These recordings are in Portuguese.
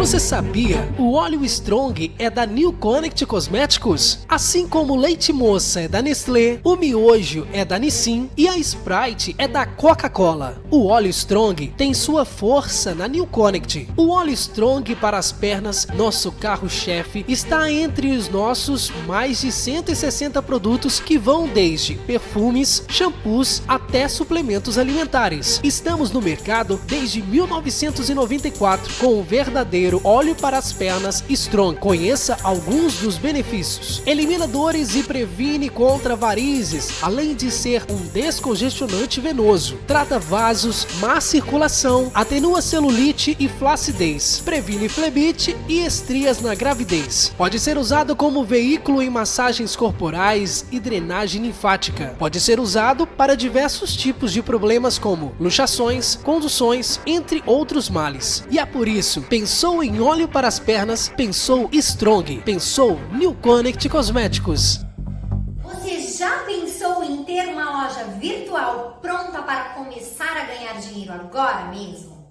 Você sabia? O óleo Strong é da New Connect Cosméticos? Assim como o leite moça é da Nestlé, o miojo é da Nissin e a Sprite é da Coca-Cola. O óleo Strong tem sua força na New Connect. O óleo Strong para as pernas, nosso carro-chefe, está entre os nossos mais de 160 produtos que vão desde perfumes, shampoos até suplementos alimentares. Estamos no mercado desde 1994 com o verdadeiro óleo para as pernas Strong. Conheça alguns dos benefícios. Elimina dores e previne contra varizes, além de ser um descongestionante venoso. Trata vasos, má circulação, atenua celulite e flacidez. Previne flebite e estrias na gravidez. Pode ser usado como veículo em massagens corporais e drenagem linfática. Pode ser usado para diversos tipos de problemas como luxações, conduções, entre outros males. E é por isso, pensou em óleo para as pernas, pensou Strong, pensou New Connect Cosméticos. Você já pensou em ter uma loja virtual pronta para começar a ganhar dinheiro agora mesmo?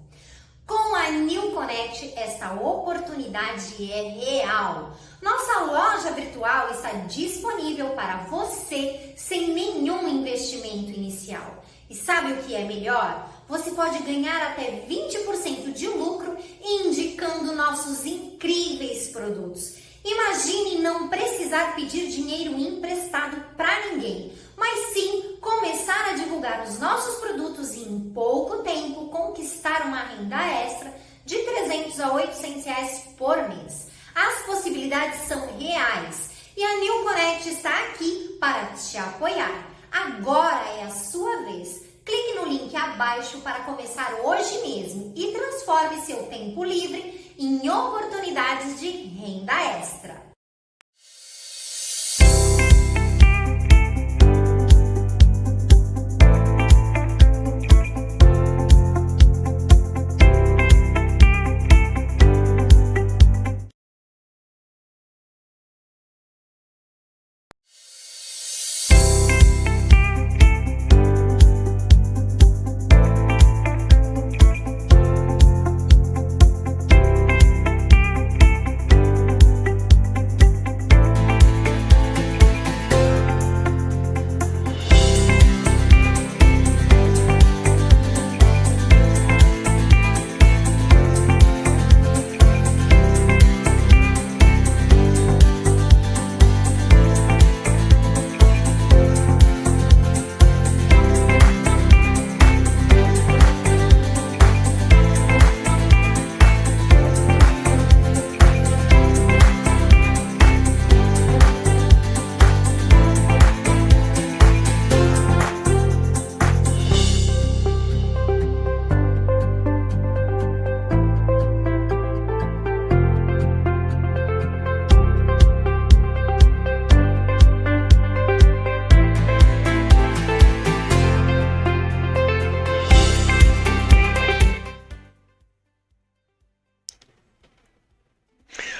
Com a New Connect, esta oportunidade é real. Nossa loja virtual está disponível para você sem nenhum investimento inicial. E sabe o que é melhor? Você pode ganhar até 20% de lucro indicando nossos incríveis produtos. Imagine não precisar pedir dinheiro emprestado para ninguém, mas sim começar a divulgar os nossos produtos e em pouco tempo conquistar uma renda extra de R$300 a R$800 por mês. As possibilidades são reais e a New Connect está aqui para te apoiar. Agora é a sua vez. Clique no link abaixo para começar hoje mesmo e transforme seu tempo livre em oportunidades de renda extra.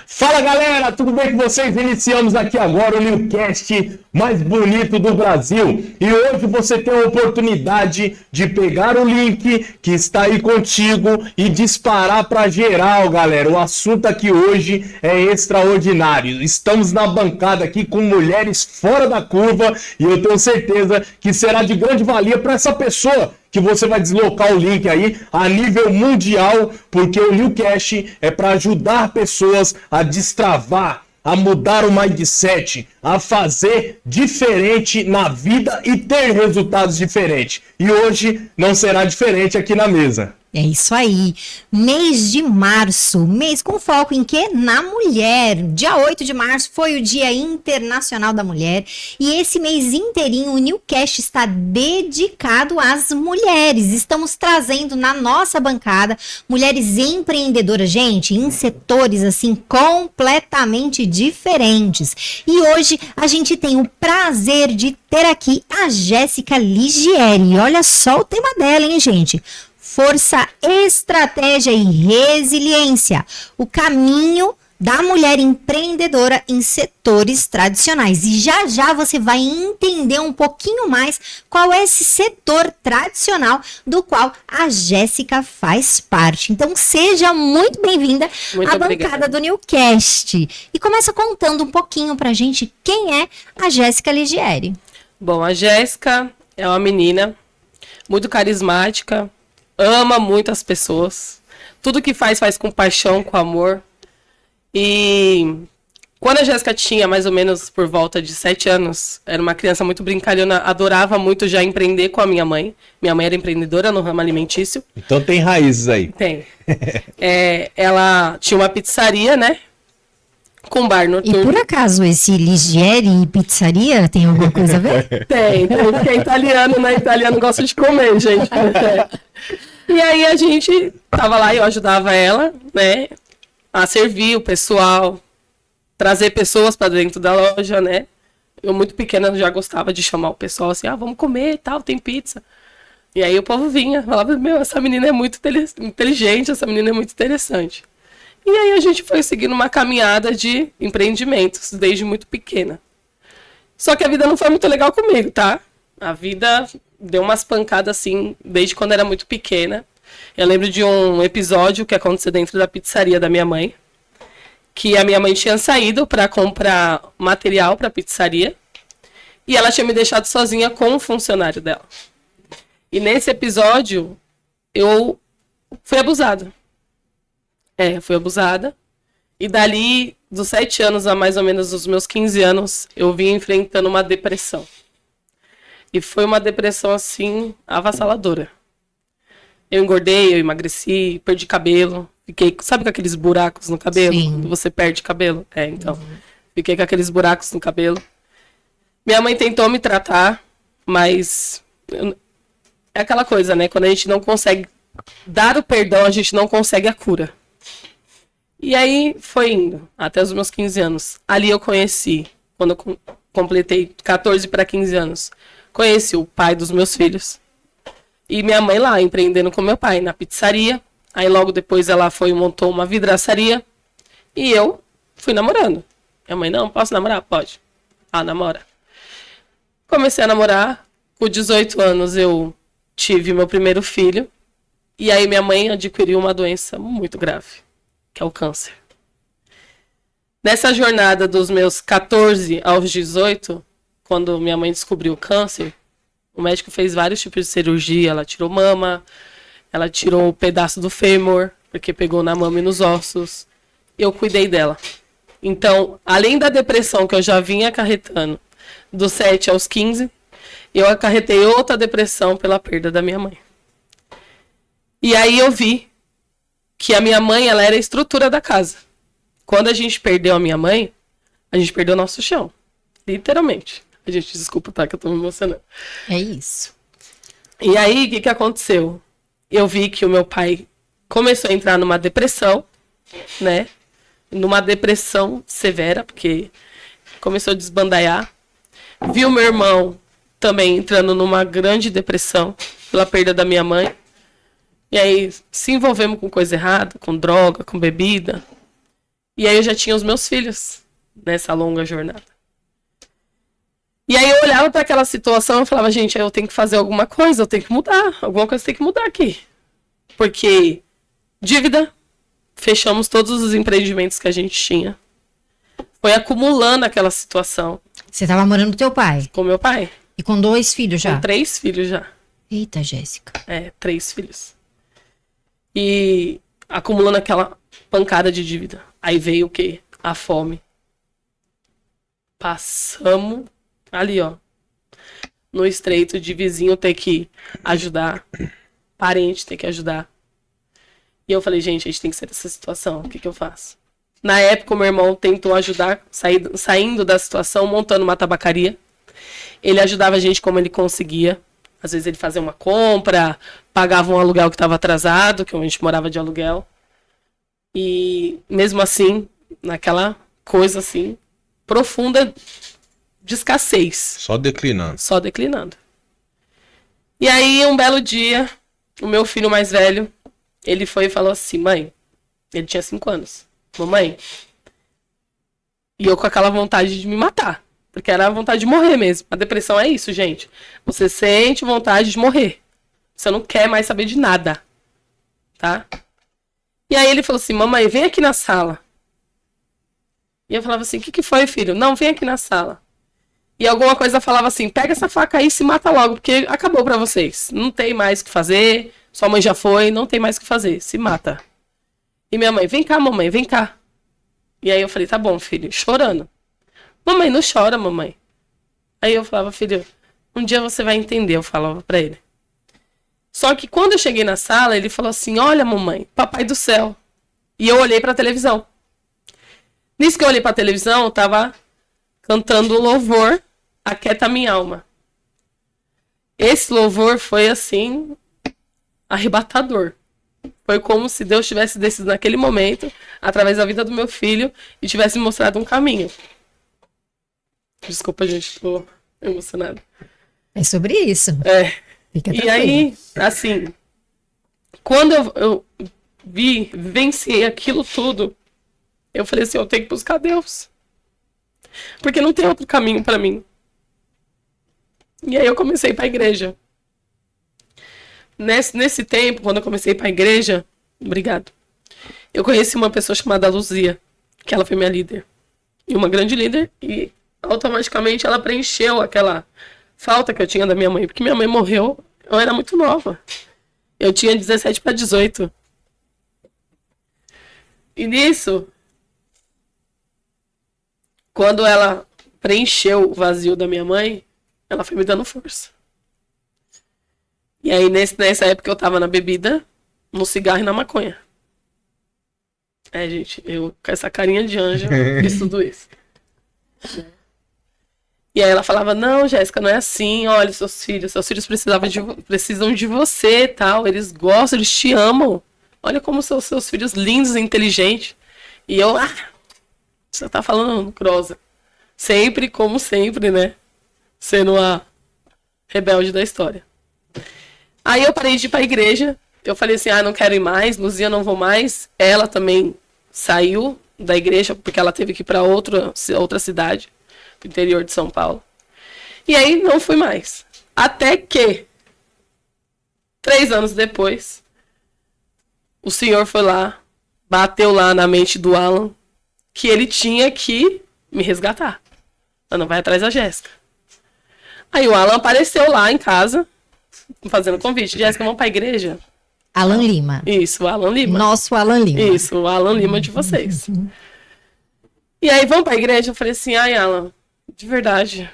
Fala galera, tudo bem com vocês? Iniciamos aqui agora o Newcast mais bonito do Brasil e hoje você tem a oportunidade de pegar o link que está aí contigo e disparar para geral, galera. O assunto aqui hoje é extraordinário. Estamos na bancada aqui com mulheres fora da curva e eu tenho certeza que será de grande valia para essa pessoa que você vai deslocar o link aí a nível mundial, porque o Newcast é para ajudar pessoas a destravar, a mudar o mindset, a fazer diferente na vida e ter resultados diferentes. E hoje não será diferente aqui na mesa. É isso aí, mês de março, mês com foco em quê? Na mulher. Dia 8 de março foi o Dia Internacional da Mulher e esse mês inteirinho o Newcast está dedicado às mulheres. Estamos trazendo na nossa bancada mulheres empreendedoras, gente, em setores assim completamente diferentes. E hoje a gente tem o prazer de ter aqui a Jéssica Ligieri. Olha só o tema dela, hein, gente? Força, estratégia e resiliência. O caminho da mulher empreendedora em setores tradicionais. E já já você vai entender um pouquinho mais qual é esse setor tradicional do qual a Jéssica faz parte. Então seja muito bem-vinda à bancada do Newcast. E começa contando um pouquinho pra gente quem é a Jéssica Ligieri. Bom, a Jéssica é uma menina muito carismática, ama muito as pessoas. Tudo que faz com paixão, com amor. E quando a Jéssica tinha mais ou menos por volta de 7 anos, era uma criança muito brincalhona, adorava muito já empreender com a minha mãe. Minha mãe era empreendedora no ramo alimentício. Então tem raízes aí. Tem. Ela tinha uma pizzaria, né? Com bar noturno. E por acaso esse Ligieri e pizzaria tem alguma coisa a ver? Tem, porque é italiano, né? Italiano gosta de comer, gente. E aí a gente tava lá e eu ajudava ela, né? A servir o pessoal, trazer pessoas para dentro da loja, né? Eu muito pequena já gostava de chamar o pessoal assim, vamos comer e tal, tem pizza. E aí o povo vinha, falava, meu, essa menina é muito inteligente, essa menina é muito interessante. E aí a gente foi seguindo uma caminhada de empreendimentos, desde muito pequena. Só que a vida não foi muito legal comigo, tá? A vida deu umas pancadas assim, desde quando era muito pequena. Eu lembro de um episódio que aconteceu dentro da pizzaria da minha mãe, que a minha mãe tinha saído para comprar material para a pizzaria e ela tinha me deixado sozinha com um funcionário dela. E nesse episódio, eu fui abusada. Fui abusada. E dali, dos 7 anos a mais ou menos os meus 15 anos, eu vim enfrentando uma depressão. E foi uma depressão, assim, avassaladora. Eu engordei, eu emagreci, perdi cabelo. Fiquei, sabe com aqueles buracos no cabelo? Sim. Quando você perde cabelo? Então. Fiquei com aqueles buracos no cabelo. Minha mãe tentou me tratar, mas... É aquela coisa, né? Quando a gente não consegue dar o perdão, a gente não consegue a cura. E aí foi indo, até os meus 15 anos. Ali eu conheci, quando eu completei 14 para 15 anos, conheci o pai dos meus filhos. E minha mãe lá, empreendendo com meu pai, na pizzaria. Aí logo depois ela foi e montou uma vidraçaria. E eu fui namorando. Minha mãe, não, posso namorar? Pode. Namora. Comecei a namorar. Com 18 anos eu tive meu primeiro filho. E aí minha mãe adquiriu uma doença muito grave, que é o câncer. Nessa jornada dos meus 14 aos 18, quando minha mãe descobriu o câncer, o médico fez vários tipos de cirurgia. Ela tirou mama, ela tirou um pedaço do fêmur, porque pegou na mama e nos ossos. Eu cuidei dela. Então, além da depressão que eu já vinha acarretando, dos 7 aos 15, eu acarretei outra depressão pela perda da minha mãe. E aí eu vi que a minha mãe, ela era a estrutura da casa. Quando a gente perdeu a minha mãe, a gente perdeu o nosso chão. Literalmente. A gente, desculpa, tá, que eu tô me emocionando. É isso. E aí, o que aconteceu? Eu vi que o meu pai começou a entrar numa depressão, né? Numa depressão severa, porque começou a desbandaiar. Vi o meu irmão também entrando numa grande depressão pela perda da minha mãe. E aí, se envolvemos com coisa errada, com droga, com bebida. E aí eu já tinha os meus filhos nessa longa jornada. E aí eu olhava para aquela situação e falava, gente, eu tenho que fazer alguma coisa, eu tenho que mudar. Alguma coisa tem que mudar aqui. Porque dívida, fechamos todos os empreendimentos que a gente tinha. Foi acumulando aquela situação. Você tava morando com teu pai? Com meu pai. E com 2 filhos já? Com 3 filhos já. Eita, Jéssica. 3 filhos. E acumulando aquela pancada de dívida. Aí veio o quê? A fome. Passamos ali, ó. No estreito de vizinho ter que ajudar. Parente ter que ajudar. E eu falei, gente, a gente tem que sair dessa situação. O que eu faço? Na época, o meu irmão tentou ajudar, saindo da situação, montando uma tabacaria. Ele ajudava a gente como ele conseguia. Às vezes ele fazia uma compra, pagava um aluguel que estava atrasado, que a gente morava de aluguel. E mesmo assim, naquela coisa assim, profunda de escassez. Só declinando. Só declinando. E aí, um belo dia, o meu filho mais velho, ele foi e falou assim, mãe, ele tinha 5 anos. Mamãe, E eu com aquela vontade de me matar. Porque era a vontade de morrer mesmo. A depressão é isso, gente. Você sente vontade de morrer. Você não quer mais saber de nada. Tá? E aí ele falou assim, mamãe, vem aqui na sala. E eu falava assim, o que foi, filho? Não, vem aqui na sala. E alguma coisa falava assim, pega essa faca aí e se mata logo, porque acabou pra vocês. Não tem mais o que fazer, sua mãe já foi, não tem mais o que fazer, se mata. E minha mãe, vem cá, mamãe, vem cá. E aí eu falei, tá bom, filho, chorando. Mamãe, não chora, mamãe. Aí eu falava, filho, um dia você vai entender, eu falava pra ele. Só que quando eu cheguei na sala, ele falou assim, olha, mamãe, papai do céu. E eu olhei pra televisão. Nisso que eu olhei pra televisão, eu tava cantando o louvor, Aquieta Minha Alma. Esse louvor foi, assim, arrebatador. Foi como se Deus tivesse descido naquele momento, através da vida do meu filho, e tivesse me mostrado um caminho. Desculpa, gente, tô emocionada. É sobre isso. É. Fica E tranquilo. aí, assim, quando eu vivenciei aquilo tudo, eu falei assim, eu tenho que buscar Deus. Porque não tem outro caminho pra mim. E aí eu comecei pra igreja. Nesse tempo, quando eu comecei pra igreja, obrigado, eu conheci uma pessoa chamada Luzia, que ela foi minha líder. E uma grande líder, e automaticamente ela preencheu aquela falta que eu tinha da minha mãe, porque minha mãe morreu, eu era muito nova. Eu tinha 17 para 18. E nisso, quando ela preencheu o vazio da minha mãe, ela foi me dando força. E aí, nessa época, eu tava na bebida, no cigarro e na maconha. É, gente, eu com essa carinha de anjo, fiz tudo isso. E aí ela falava, não, Jéssica, não é assim, olha, seus filhos precisam de você e tal, eles gostam, eles te amam. Olha como são seus filhos lindos e inteligentes. E eu, você tá falando grossa. Sempre, como sempre, né? Sendo a rebelde da história. Aí eu parei de ir pra igreja. Eu falei assim, não quero ir mais. Luzia, não vou mais. Ela também saiu da igreja porque ela teve que ir pra outra cidade, do interior de São Paulo. E aí não fui mais. Até que, 3 anos depois, o Senhor foi lá, bateu lá na mente do Alan, que ele tinha que me resgatar. Não vai atrás da Jéssica. Aí o Alan apareceu lá em casa, fazendo convite. Jéssica, vamos pra igreja? Alan Lima. Isso, o Alan Lima. Nosso Alan Lima. Isso, o Alan Lima de vocês. E aí, vamos pra igreja? Eu falei assim, Alan, de verdade,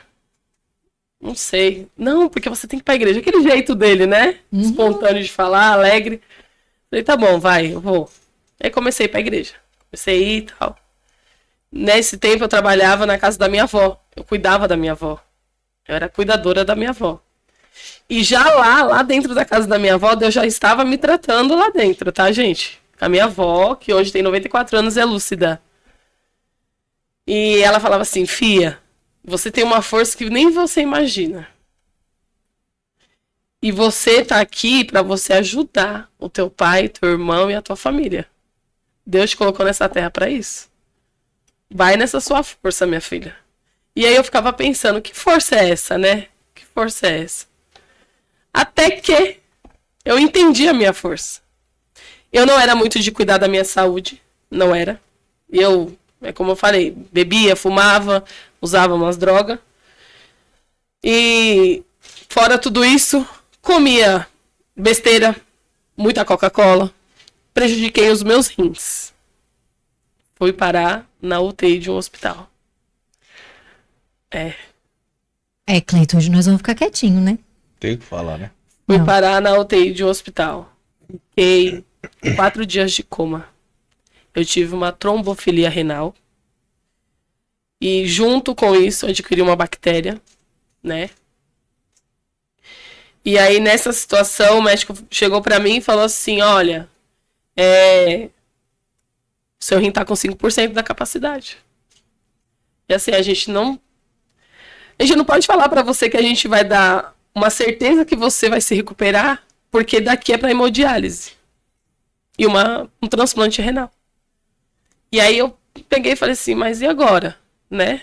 não sei. Não, porque você tem que ir pra igreja. Aquele jeito dele, né? Espontâneo de falar, alegre. Falei, tá bom, vai, eu vou. Aí comecei a ir pra igreja. Comecei a ir e tal. Nesse tempo eu trabalhava na casa da minha avó. Eu cuidava da minha avó. Eu era cuidadora da minha avó. E já lá dentro da casa da minha avó, Deus já estava me tratando lá dentro, tá, gente? A minha avó, que hoje tem 94 anos, é lúcida. E ela falava assim, Fia, você tem uma força que nem você imagina. E você tá aqui para você ajudar o teu pai, teu irmão e a tua família. Deus te colocou nessa terra para isso. Vai nessa sua força, minha filha. E aí eu ficava pensando, que força é essa, né? Que força é essa? Até que eu entendi a minha força. Eu não era muito de cuidar da minha saúde. Não era. Eu, como eu falei, bebia, fumava, usava umas drogas. E fora tudo isso, comia besteira, muita Coca-Cola. Prejudiquei os meus rins. Fui parar na UTI de um hospital. Cleiton, hoje nós vamos ficar quietinho, né? Tem que falar, né? Fui Não. parar na UTI de um hospital. Fiquei 4 dias de coma. Eu tive uma trombofilia renal. E junto com isso, eu adquiri uma bactéria, né? E aí, nessa situação, o médico chegou pra mim e falou assim, olha, seu rim tá com 5% da capacidade. E assim, a gente não pode falar pra você que a gente vai dar uma certeza que você vai se recuperar, porque daqui é pra hemodiálise. E um transplante renal. E aí eu peguei e falei assim, mas e agora? né?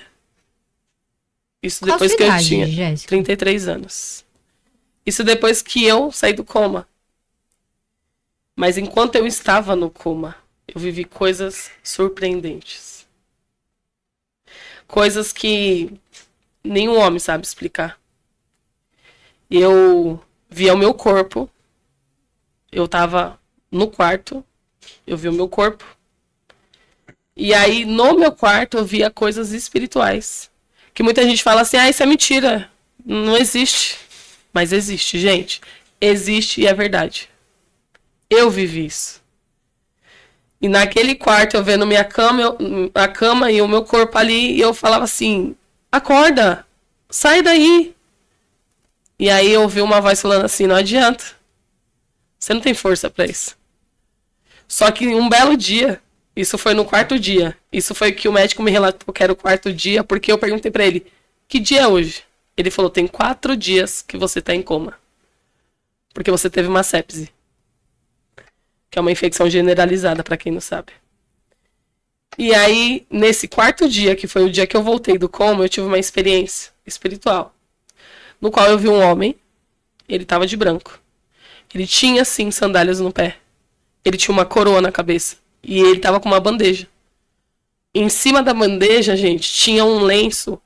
Isso Qual a depois sua que eu idade, tinha Jéssica? 33 anos. Isso depois que eu saí do coma. Mas enquanto eu estava no coma, eu vivi coisas surpreendentes. Coisas que nenhum homem sabe explicar. Eu via o meu corpo. Eu estava no quarto. Eu vi o meu corpo. E aí, no meu quarto, eu via coisas espirituais. Que muita gente fala assim, isso é mentira. Não existe. Mas existe, gente. Existe e é verdade. Eu vivi isso. E naquele quarto, eu vendo minha cama, a cama e o meu corpo ali, e eu falava assim, acorda, sai daí. E aí eu ouvi uma voz falando assim, não adianta. Você não tem força pra isso. Só que um belo dia, isso foi no quarto dia, isso foi que o médico me relatou que era o quarto dia, porque eu perguntei pra ele, que dia é hoje? Ele falou, tem 4 dias que você tá em coma. Porque você teve uma sepse. Que é uma infecção generalizada, pra quem não sabe. E aí, nesse 4º dia, que foi o dia que eu voltei do coma, eu tive uma experiência espiritual. No qual eu vi um homem, ele tava de branco. Ele tinha, sim, sandálias no pé. Ele tinha uma coroa na cabeça. E ele tava com uma bandeja. Em cima da bandeja, gente, tinha um lenço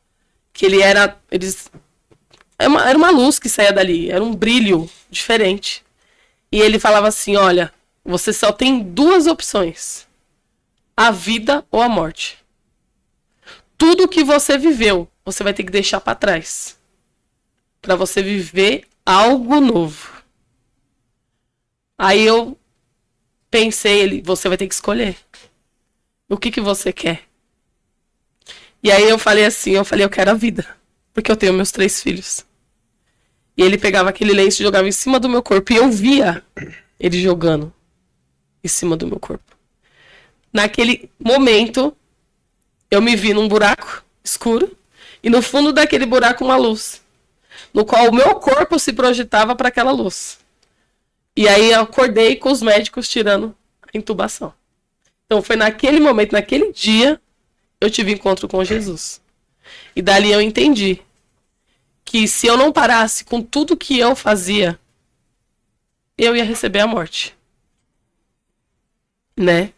que ele era... Era uma luz que saía dali. Era um brilho diferente. E ele falava assim, olha, você só tem 2 opções. A vida ou a morte. Tudo que você viveu, você vai ter que deixar para trás. Para você viver algo novo. Aí eu pensei, você vai ter que escolher. O que você quer? E aí eu falei assim, eu quero a vida. Porque eu tenho meus 3 filhos. E ele pegava aquele lenço e jogava em cima do meu corpo. E eu via ele jogando em cima do meu corpo. Naquele momento, eu me vi num buraco escuro. E no fundo daquele buraco uma luz. No qual o meu corpo se projetava para aquela luz. E aí eu acordei com os médicos tirando a intubação. Então foi naquele momento, naquele dia, eu tive encontro com Jesus. E dali eu entendi que se eu não parasse com tudo que eu fazia, eu ia receber a morte. Né?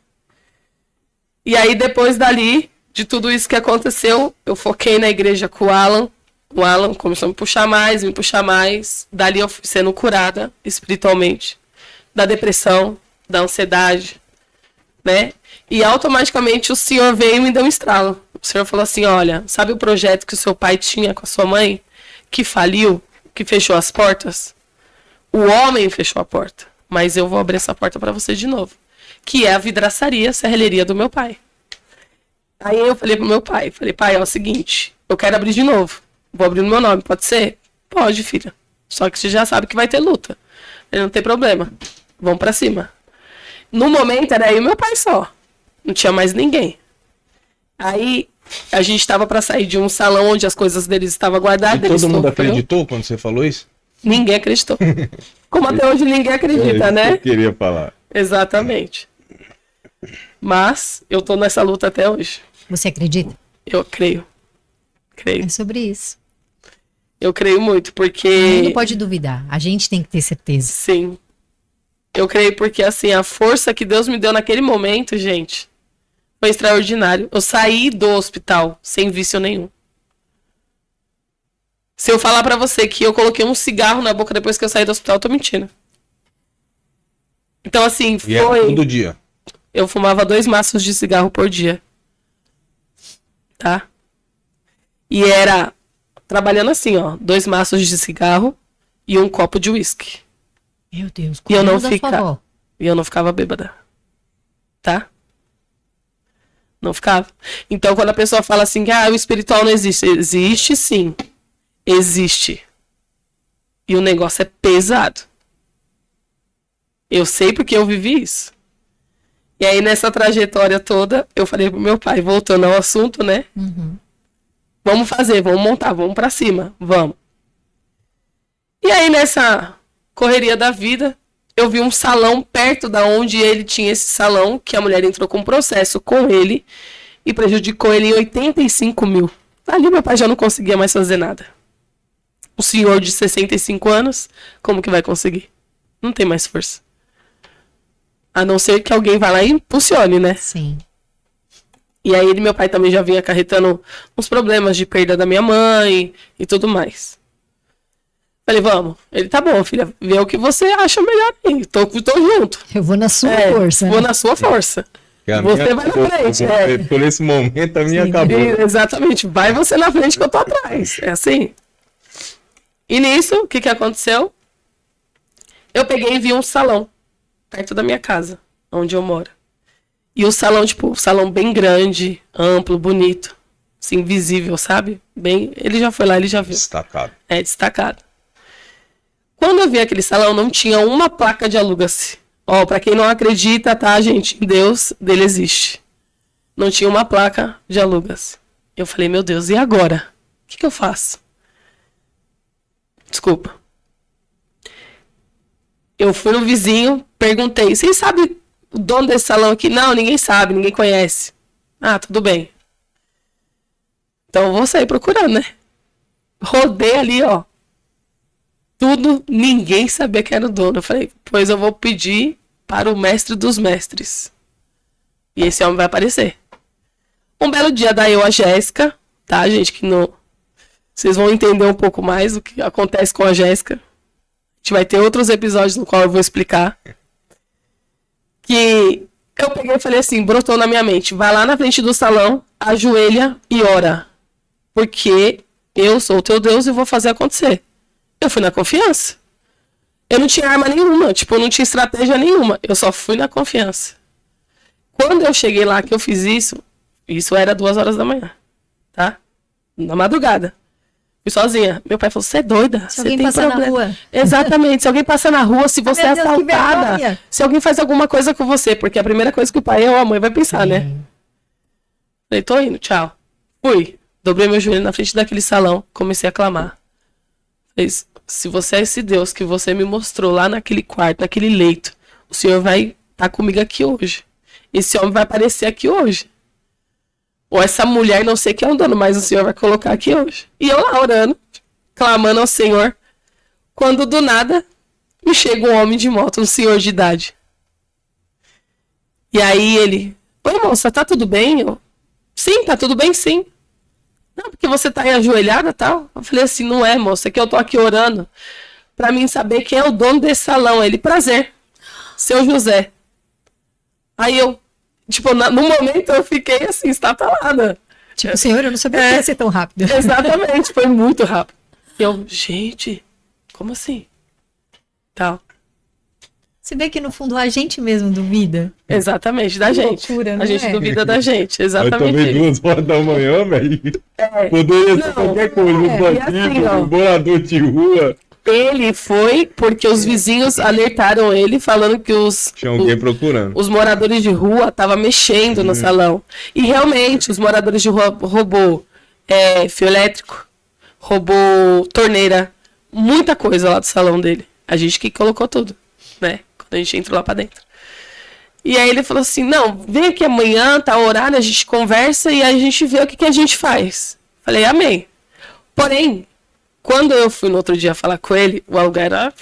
E aí depois dali, de tudo isso que aconteceu, eu foquei na igreja com o Alan. O Alan começou a me puxar mais. Dali eu fui sendo curada espiritualmente. Da depressão, da ansiedade, né? E automaticamente o Senhor veio e me deu um estralo. O Senhor falou assim, olha, sabe o projeto que o seu pai tinha com a sua mãe? Que faliu, que fechou as portas? O homem fechou a porta. Mas eu vou abrir essa porta para você de novo. Que é a vidraçaria, serralheria do meu pai. Aí eu falei pro meu pai, pai, é o seguinte, eu quero abrir de novo. Vou abrir no meu nome, pode ser? Pode, filha. Só que você já sabe que vai ter luta. Ele não tem problema. Vamos pra cima. No momento era eu e meu pai só. Não tinha mais ninguém. Aí a gente tava pra sair de um salão onde as coisas deles estavam guardadas. E todo mundo acreditou quando você falou isso? Ninguém acreditou. Como até hoje ninguém acredita, né? Eu queria falar. Exatamente. Mas eu tô nessa luta até hoje. Você acredita? Eu creio. É sobre isso. Eu creio muito, porque... Ninguém pode duvidar. A gente tem que ter certeza. Sim. Eu creio porque, assim, a força que Deus me deu naquele momento, gente, foi extraordinário. Eu saí do hospital sem vício nenhum. Se eu falar pra você que eu coloquei um cigarro na boca depois que eu saí do hospital, eu tô mentindo. Então, assim, foi... E era todo dia? Eu fumava 2 maços de cigarro por dia. Tá? E era trabalhando assim, ó, 2 maços de cigarro e um copo de uísque. Meu Deus, E eu não da sua avó. E eu não ficava bêbada. Tá? Não ficava. Então, quando a pessoa fala assim, o espiritual não existe. Existe, sim. Existe. E o negócio é pesado. Eu sei porque eu vivi isso. E aí, nessa trajetória toda, eu falei pro meu pai, voltando ao assunto, né? Uhum. Vamos fazer, vamos montar, vamos pra cima, vamos. E aí, nessa correria da vida, eu vi um salão perto da onde ele tinha esse salão, que a mulher entrou com um processo com ele, e prejudicou ele em 85 mil. Ali meu pai já não conseguia mais fazer nada. Um senhor de 65 anos, como que vai conseguir? Não tem mais força. A não ser que alguém vá lá e impulsione, né? Sim. E aí meu pai também já vinha acarretando uns problemas de perda da minha mãe e tudo mais. Falei, vamos. Ele, tá bom, filha, vê o que você acha melhor aí. Tô junto. Eu vou na sua É, força. Vou Né? na sua força. Você vai na frente. Por esse momento a minha Sim. acabou. Exatamente. Vai você na frente que eu tô atrás. É assim. E nisso, o que que aconteceu? Eu peguei e vi um salão perto da minha casa, onde eu moro. E o salão, tipo, um salão bem grande, amplo, bonito. Assim, visível, sabe? Bem, ele já foi lá, ele já viu. Destacado. É, destacado. Quando eu vi aquele salão, não tinha uma placa de aluga-se. Ó, pra quem não acredita, tá, gente? Em Deus, dele existe. Não tinha uma placa de aluga-se. Eu falei, meu Deus, e agora? O que que eu faço? Desculpa. Eu fui no vizinho, perguntei, vocês sabem o dono desse salão aqui? Não, ninguém sabe, ninguém conhece. Ah, tudo bem. Então eu vou sair procurando, né? Rodei ali, ó. Tudo, ninguém sabia que era o dono. Eu falei, pois eu vou pedir para o mestre dos mestres. E esse homem vai aparecer. Um belo dia, daí eu a Jéssica, tá, gente? Que não... Vocês vão entender um pouco mais o que acontece com a Jéssica. A gente vai ter outros episódios no qual eu vou explicar. Que eu peguei e falei assim, brotou na minha mente. Vai lá na frente do salão, ajoelha e ora. Porque eu sou o teu Deus e vou fazer acontecer. Eu fui na confiança. Eu não tinha arma nenhuma, tipo, eu não tinha estratégia nenhuma. Eu só fui na confiança. Quando eu cheguei lá, que eu fiz isso era 2 horas da manhã, tá? Na madrugada. Fui sozinha. Meu pai falou, você é doida? Se Você alguém tem passar na problema. rua. Exatamente. Se alguém passar na rua, se você é Meu Deus, que assaltada, vergonha. se alguém faz alguma coisa com você, porque a primeira coisa que o pai ou a mãe vai pensar, né? Falei, tô indo, tchau. Fui. Dobrei meu joelho na frente daquele salão, comecei a clamar. Falei, se você é esse Deus que você me mostrou lá naquele quarto, naquele leito, o Senhor vai estar comigo aqui hoje. Esse homem vai aparecer aqui hoje. Ou essa mulher, não sei quem é o dono, mas o Senhor vai colocar aqui hoje. E eu lá orando, clamando ao Senhor, quando do nada me chega um homem de moto, um senhor de idade. E aí ele, oi moça, tá tudo bem? Eu, sim, tá tudo bem, sim. Não, porque você tá aí ajoelhada e tal. Eu falei assim, não é, moça, é que eu tô aqui orando pra mim saber quem é o dono desse salão. Ele, prazer, seu José. Aí eu, tipo, no momento eu fiquei assim, estatalada. Tipo, senhor, eu não sabia que ia ser tão rápido. Exatamente, foi muito rápido. E eu, gente, como assim? Tal. Você vê que no fundo a gente mesmo duvida. Exatamente, da Que gente. loucura, não A gente é? duvida da gente, Eu exatamente. também isso. 2 horas da manhã, velho. É. Poderia ser Não, qualquer coisa, um e assim, bandido, ó. um morador de rua. Ele foi porque os vizinhos alertaram ele, falando que Tinha alguém procurando. os moradores de rua estavam mexendo no salão. E realmente, os moradores de rua roubou fio elétrico, roubou torneira, muita coisa lá do salão dele. A gente que colocou tudo, né? Quando a gente entrou lá pra dentro. E aí ele falou assim, não, vem aqui amanhã, tá horário, a gente conversa e a gente vê o que a gente faz. Falei, amém. Porém, quando eu fui no outro dia falar com ele, o aluguel era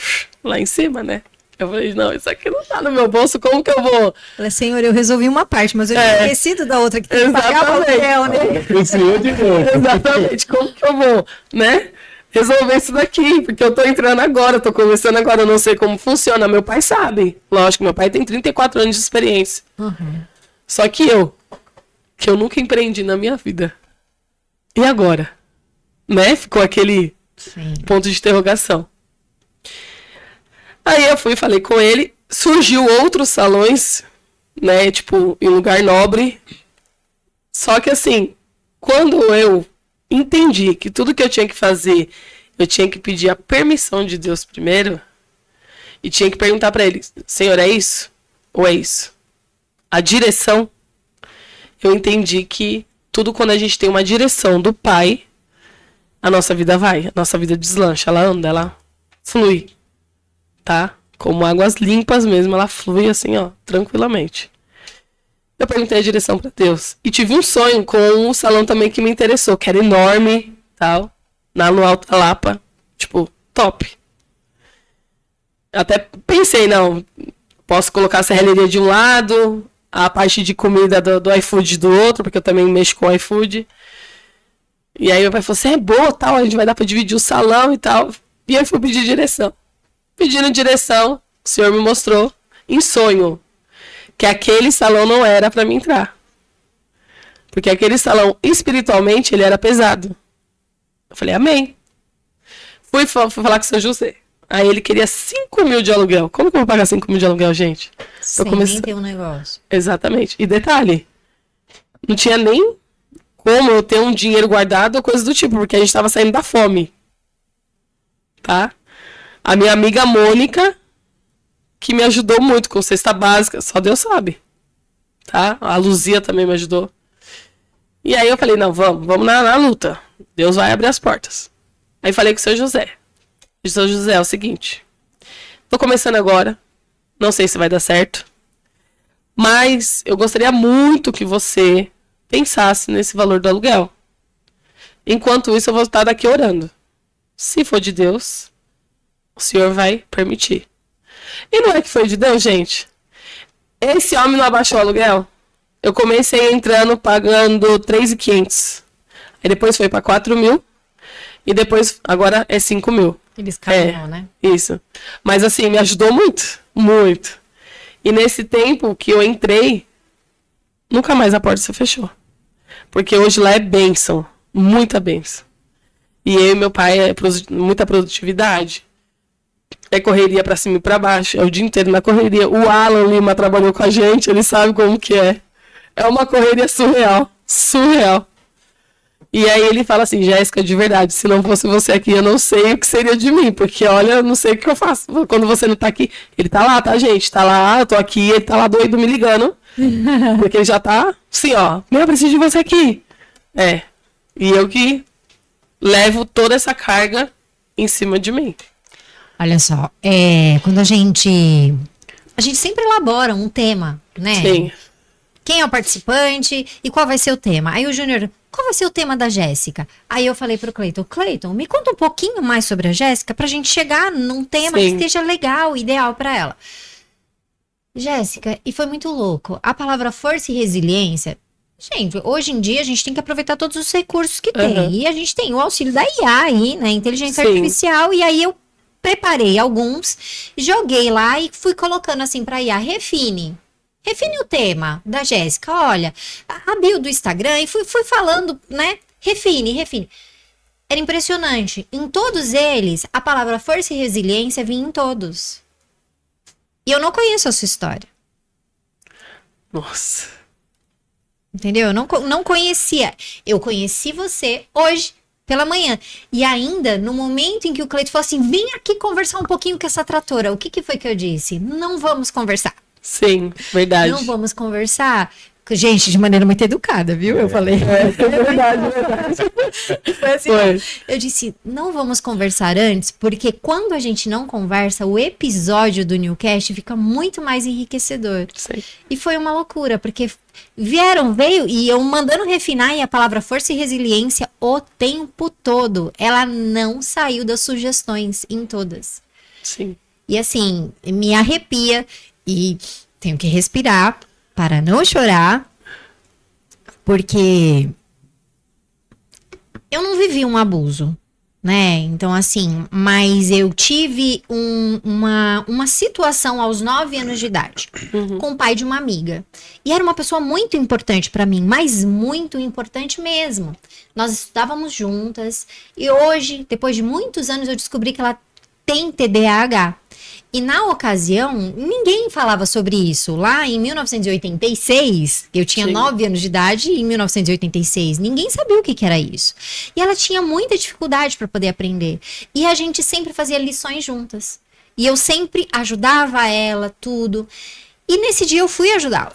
lá em cima, né? Eu falei, não, isso aqui não tá no meu bolso, como que eu vou? Falei, senhor, eu resolvi uma parte, mas eu tinha esquecido da outra que tem que pagar o Exatamente. aluguel, né? O senhor de novo. Exatamente, como que eu vou, né? Resolver isso daqui, porque eu tô entrando agora, tô começando agora, eu não sei como funciona. Meu pai sabe, lógico, meu pai tem 34 anos de experiência. Só que eu nunca empreendi na minha vida. E agora? Né? Ficou aquele ponto de interrogação. Aí eu fui e falei com ele, surgiu outros salões, né, tipo, em lugar nobre. Só que assim, quando eu entendi que tudo que eu tinha que fazer, eu tinha que pedir a permissão de Deus primeiro, e tinha que perguntar para ele, Senhor, é isso? Ou é isso? A direção, eu entendi que tudo quando a gente tem uma direção do Pai, a nossa vida vai, a nossa vida deslancha, ela anda, ela flui, tá? Como águas limpas mesmo, ela flui assim, ó, tranquilamente. Eu perguntei a direção pra Deus. E tive um sonho com um salão também que me interessou, que era enorme, tal, no Alto da Lapa. Tipo, top. Até pensei, não, posso colocar a serralheria de um lado, a parte de comida do iFood do outro, porque eu também mexo com o iFood. E aí meu pai falou, você é boa, tal, a gente vai dar pra dividir o salão e tal. E aí fui pedir direção. Pedindo direção, o senhor me mostrou, em sonho, que aquele salão não era pra mim entrar. Porque aquele salão, espiritualmente, ele era pesado. Eu falei, amém. Fui falar com o seu José. Aí ele queria 5 mil de aluguel. Como que eu vou pagar 5 mil de aluguel, gente? Sem nem ter um negócio. Exatamente. E detalhe, não tinha nem como eu ter um dinheiro guardado ou coisa do tipo, porque a gente tava saindo da fome. Tá? A minha amiga Mônica, que me ajudou muito com cesta básica, só Deus sabe. Tá? A Luzia também me ajudou. E aí eu falei, não, vamos na luta. Deus vai abrir as portas. Aí falei com o seu José. E o seu José, é o seguinte. Tô começando agora. Não sei se vai dar certo. Mas eu gostaria muito que você pensasse nesse valor do aluguel. Enquanto isso, eu vou estar daqui orando. Se for de Deus, o Senhor vai permitir. E não é que foi de Deus, gente? Esse homem não abaixou o aluguel? Eu comecei entrando pagando 3.500. Aí depois foi para 4 mil. E depois, agora é 5 mil. Eles caminham, né? Isso. Mas assim, me ajudou muito. Muito. E nesse tempo que eu entrei, nunca mais a porta se fechou. Porque hoje lá é bênção. Muita bênção. E eu e meu pai é muita produtividade. É correria pra cima e pra baixo. É o dia inteiro na correria. O Alan Lima trabalhou com a gente, ele sabe como que é. É uma correria surreal. Surreal. E aí ele fala assim, Jéssica, de verdade, se não fosse você aqui, eu não sei o que seria de mim. Porque, olha, eu não sei o que eu faço. Quando você não tá aqui, ele tá lá, tá, gente? Tá lá, eu tô aqui, ele tá lá doido me ligando. Porque ele já tá, assim, ó, eu preciso de você aqui. É. E eu que levo toda essa carga em cima de mim. Olha só, quando a gente sempre elabora um tema, né? Sim. Quem é o participante e qual vai ser o tema? Aí o Júnior, qual vai ser o tema da Jéssica? Aí eu falei pro Cleiton, me conta um pouquinho mais sobre a Jéssica pra gente chegar num tema que esteja legal, ideal pra ela. Jéssica, e foi muito louco. A palavra força e resiliência, gente, hoje em dia a gente tem que aproveitar todos os recursos que tem. E a gente tem o auxílio da IA aí, né? Inteligência artificial. E aí eu preparei alguns, joguei lá e fui colocando assim pra IA, refine o tema da Jéssica, olha, a bio do Instagram, e fui falando, né, refine. Era impressionante, em todos eles, a palavra força e resiliência vinha em todos. E eu não conheço a sua história. Nossa. Entendeu? Eu não conhecia. Eu conheci você hoje, pela manhã. E ainda, no momento em que o Cleiton falou assim, vem aqui conversar um pouquinho com essa tratora. O que foi que eu disse? Não vamos conversar. Sim, verdade. Não vamos conversar. Gente, de maneira muito educada, viu? Eu falei. Verdade. Foi assim, eu disse, não vamos conversar antes, porque quando a gente não conversa, o episódio do Newcast fica muito mais enriquecedor. Sim. E foi uma loucura, porque veio, e eu mandando refinar, e a palavra força e resiliência o tempo todo. Ela não saiu das sugestões em todas. Sim. E assim, me arrepia. E tenho que respirar para não chorar, porque eu não vivi um abuso, né? Então, assim, mas eu tive uma situação aos 9 anos de idade, com o pai de uma amiga. E era uma pessoa muito importante para mim, mas muito importante mesmo. Nós estudávamos juntas e hoje, depois de muitos anos, eu descobri que ela tem TDAH. E na ocasião, ninguém falava sobre isso. Lá em 1986, eu tinha 9 anos de idade, em 1986, ninguém sabia o que era isso. E ela tinha muita dificuldade para poder aprender. E a gente sempre fazia lições juntas. E eu sempre ajudava ela, tudo. E nesse dia eu fui ajudá-la.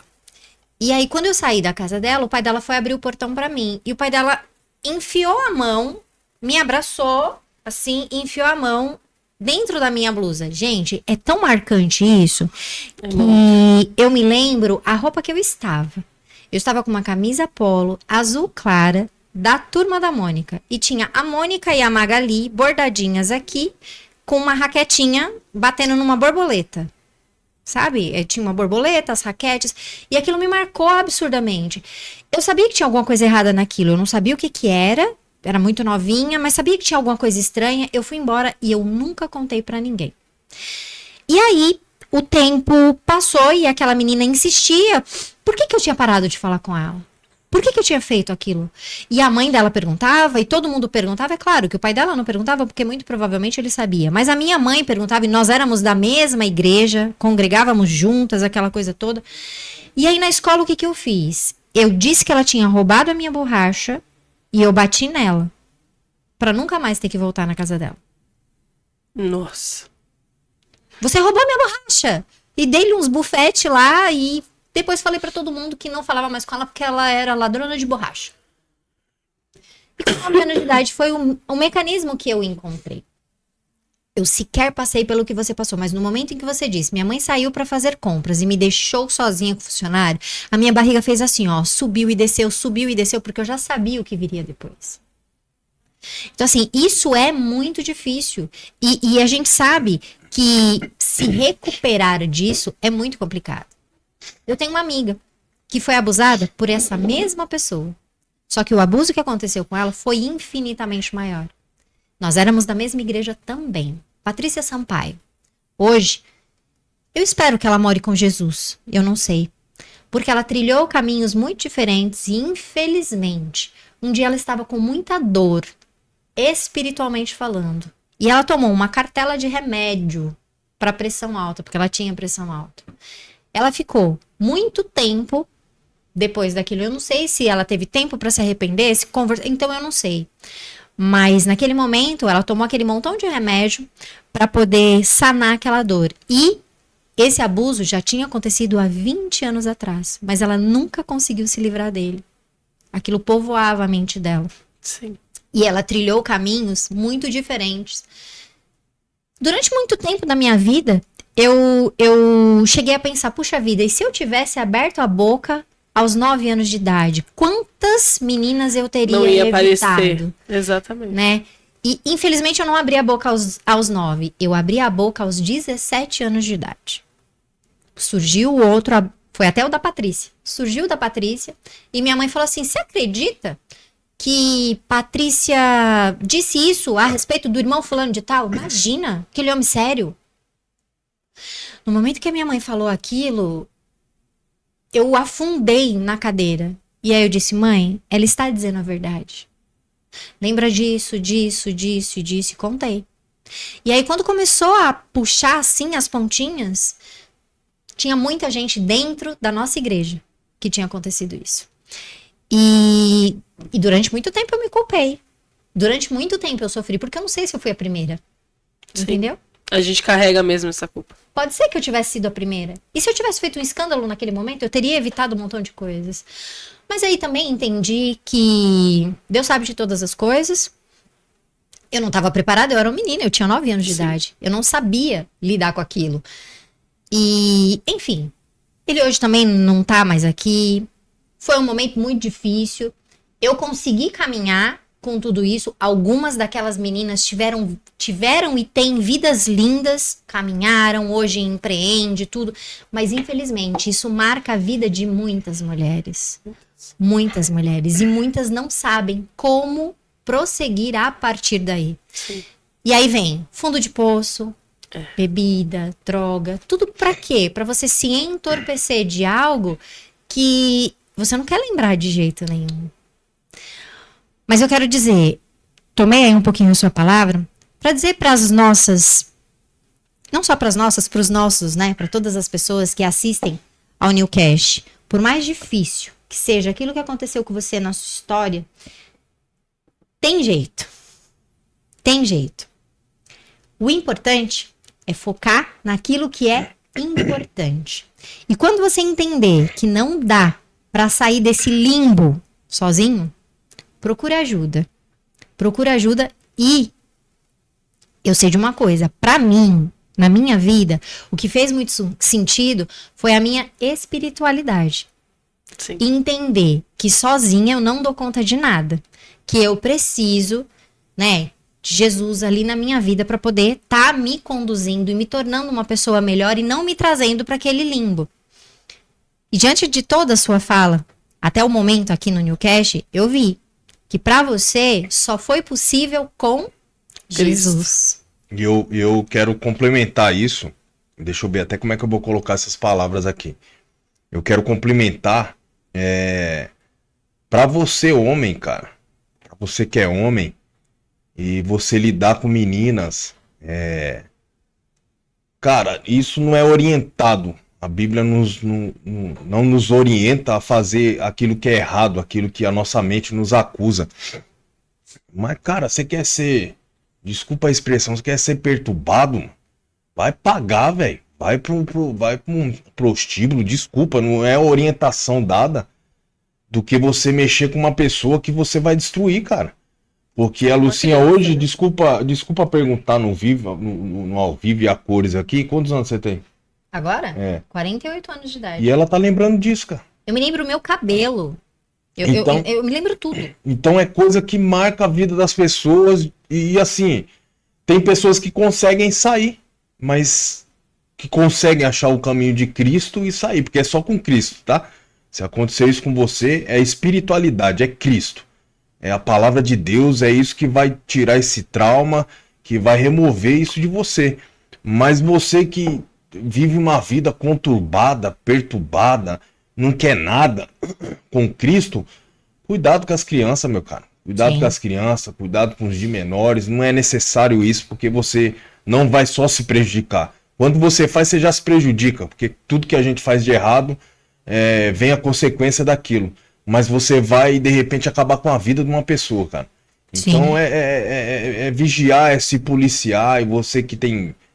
E aí, quando eu saí da casa dela, o pai dela foi abrir o portão para mim. E o pai dela enfiou a mão, me abraçou, assim, e enfiou a mão dentro da minha blusa. Gente, é tão marcante isso que eu me lembro a roupa que eu estava. Eu estava com uma camisa polo azul clara da Turma da Mônica. E tinha a Mônica e a Magali bordadinhas aqui, com uma raquetinha batendo numa borboleta. Sabe? Tinha uma borboleta, as raquetes. E aquilo me marcou absurdamente. Eu sabia que tinha alguma coisa errada naquilo. Eu não sabia o que que era. Era muito novinha, mas sabia que tinha alguma coisa estranha. Eu fui embora e eu nunca contei pra ninguém. E aí, o tempo passou e aquela menina insistia. Por que que eu tinha parado de falar com ela? Por que que eu tinha feito aquilo? E a mãe dela perguntava, e todo mundo perguntava. É claro que o pai dela não perguntava, porque muito provavelmente ele sabia. Mas a minha mãe perguntava, e nós éramos da mesma igreja, congregávamos juntas, aquela coisa toda. E aí na escola, o que que eu fiz? Eu disse que ela tinha roubado a minha borracha, e eu bati nela. Pra nunca mais ter que voltar na casa dela. Nossa. Você roubou minha borracha! E dei-lhe uns bufetes lá, e depois falei pra todo mundo que não falava mais com ela, porque ela era ladrona de borracha. E com 9 anos de idade foi um mecanismo que eu encontrei. Eu sequer passei pelo que você passou, mas no momento em que você disse, minha mãe saiu pra fazer compras e me deixou sozinha com o funcionário, a minha barriga fez assim, ó, subiu e desceu, porque eu já sabia o que viria depois. Então, assim, isso é muito difícil. E a gente sabe que se recuperar disso é muito complicado. Eu tenho uma amiga que foi abusada por essa mesma pessoa. Só que o abuso que aconteceu com ela foi infinitamente maior. Nós éramos da mesma igreja também. Patrícia Sampaio. Hoje, eu espero que ela more com Jesus. Eu não sei. Porque ela trilhou caminhos muito diferentes e, infelizmente, um dia ela estava com muita dor, espiritualmente falando. E ela tomou uma cartela de remédio para pressão alta, porque ela tinha pressão alta. Ela ficou muito tempo depois daquilo. Eu não sei se ela teve tempo para se arrepender, se conversar. Então eu não sei. Mas naquele momento ela tomou aquele montão de remédio para poder sanar aquela dor. E esse abuso já tinha acontecido há 20 anos atrás, mas ela nunca conseguiu se livrar dele. Aquilo povoava a mente dela. Sim. E ela trilhou caminhos muito diferentes. Durante muito tempo da minha vida, eu cheguei a pensar, puxa vida, e se eu tivesse aberto a boca aos 9 anos de idade, quantas meninas eu teria Não ia evitado? aparecer. Exatamente. Né? E infelizmente eu não abri a boca aos 9, eu abri a boca aos 17 anos de idade. Surgiu o outro, foi até o da Patrícia, surgiu o da Patrícia, e minha mãe falou assim, você acredita que Patrícia disse isso a respeito do irmão fulano de tal? Imagina, aquele homem sério. No momento que a minha mãe falou aquilo, eu afundei na cadeira. E aí eu disse, mãe, ela está dizendo a verdade. Lembra disso, e contei. E aí quando começou a puxar assim as pontinhas, tinha muita gente dentro da nossa igreja que tinha acontecido isso. E durante muito tempo eu me culpei. Durante muito tempo eu sofri, porque eu não sei se eu fui a primeira. Sim. Entendeu? A gente carrega mesmo essa culpa. Pode ser que eu tivesse sido a primeira. E se eu tivesse feito um escândalo naquele momento, eu teria evitado um montão de coisas. Mas aí também entendi que Deus sabe de todas as coisas. Eu não estava preparada, eu era uma menina, eu tinha 9 anos de idade. Eu não sabia lidar com aquilo. E, enfim, ele hoje também não tá mais aqui. Foi um momento muito difícil. Eu consegui caminhar com tudo isso. Algumas daquelas meninas tiveram e têm vidas lindas, caminharam, hoje empreende, tudo. Mas, infelizmente, isso marca a vida de muitas mulheres. Muitas mulheres. E muitas não sabem como prosseguir a partir daí. Sim. E aí vem fundo de poço, bebida, droga. Tudo pra quê? Pra você se entorpecer de algo que você não quer lembrar de jeito nenhum. Mas eu quero dizer, tomei aí um pouquinho a sua palavra, para dizer para as nossas, não só para as nossas, para os nossos, né, para todas as pessoas que assistem ao Newcast, por mais difícil que seja aquilo que aconteceu com você na sua história, tem jeito. Tem jeito. O importante é focar naquilo que é importante. E quando você entender que não dá para sair desse limbo sozinho, procure ajuda. Procure ajuda e eu sei de uma coisa, para mim, na minha vida, o que fez muito sentido foi a minha espiritualidade. Sim. E entender que sozinha eu não dou conta de nada. Que eu preciso, né, de Jesus ali na minha vida para poder estar me conduzindo e me tornando uma pessoa melhor e não me trazendo para aquele limbo. E diante de toda a sua fala, até o momento aqui no Newcast, eu vi que para você só foi possível com Jesus. E eu quero complementar isso. Deixa eu ver até como é que eu vou colocar essas palavras aqui. Eu quero complementar para você, homem, cara. Pra você que é homem e você lidar com meninas, cara, isso não é orientado. A Bíblia não nos orienta a fazer aquilo que é errado, aquilo que a nossa mente nos acusa. Mas, cara, você quer ser, desculpa a expressão, você quer ser perturbado? Vai pagar, velho. Vai pra um prostíbulo, desculpa, não é orientação dada do que você mexer com uma pessoa que você vai destruir, cara. Porque a Lucinha hoje, desculpa perguntar no ao vivo e a cores aqui, quantos anos você tem? Agora? 48 anos de idade. E ela tá lembrando disso, cara. Eu me lembro o meu cabelo. Então- Eu me lembro tudo. Então é coisa que marca a vida das pessoas e assim, tem pessoas que conseguem sair, mas que conseguem achar o caminho de Cristo e sair, porque é só com Cristo, tá? Se acontecer isso com você, é espiritualidade, é Cristo. É a palavra de Deus, é isso que vai tirar esse trauma, que vai remover isso de você. Mas você que vive uma vida conturbada, perturbada, não quer nada com Cristo, cuidado com as crianças, meu cara. Cuidado Sim. com as crianças, cuidado com os de menores. Não é necessário isso, porque você não vai só se prejudicar. Quando você faz, você já se prejudica, porque tudo que a gente faz de errado vem a consequência daquilo. Mas você vai, de repente, acabar com a vida de uma pessoa, cara. Então Sim. é vigiar, é se policiar, e você que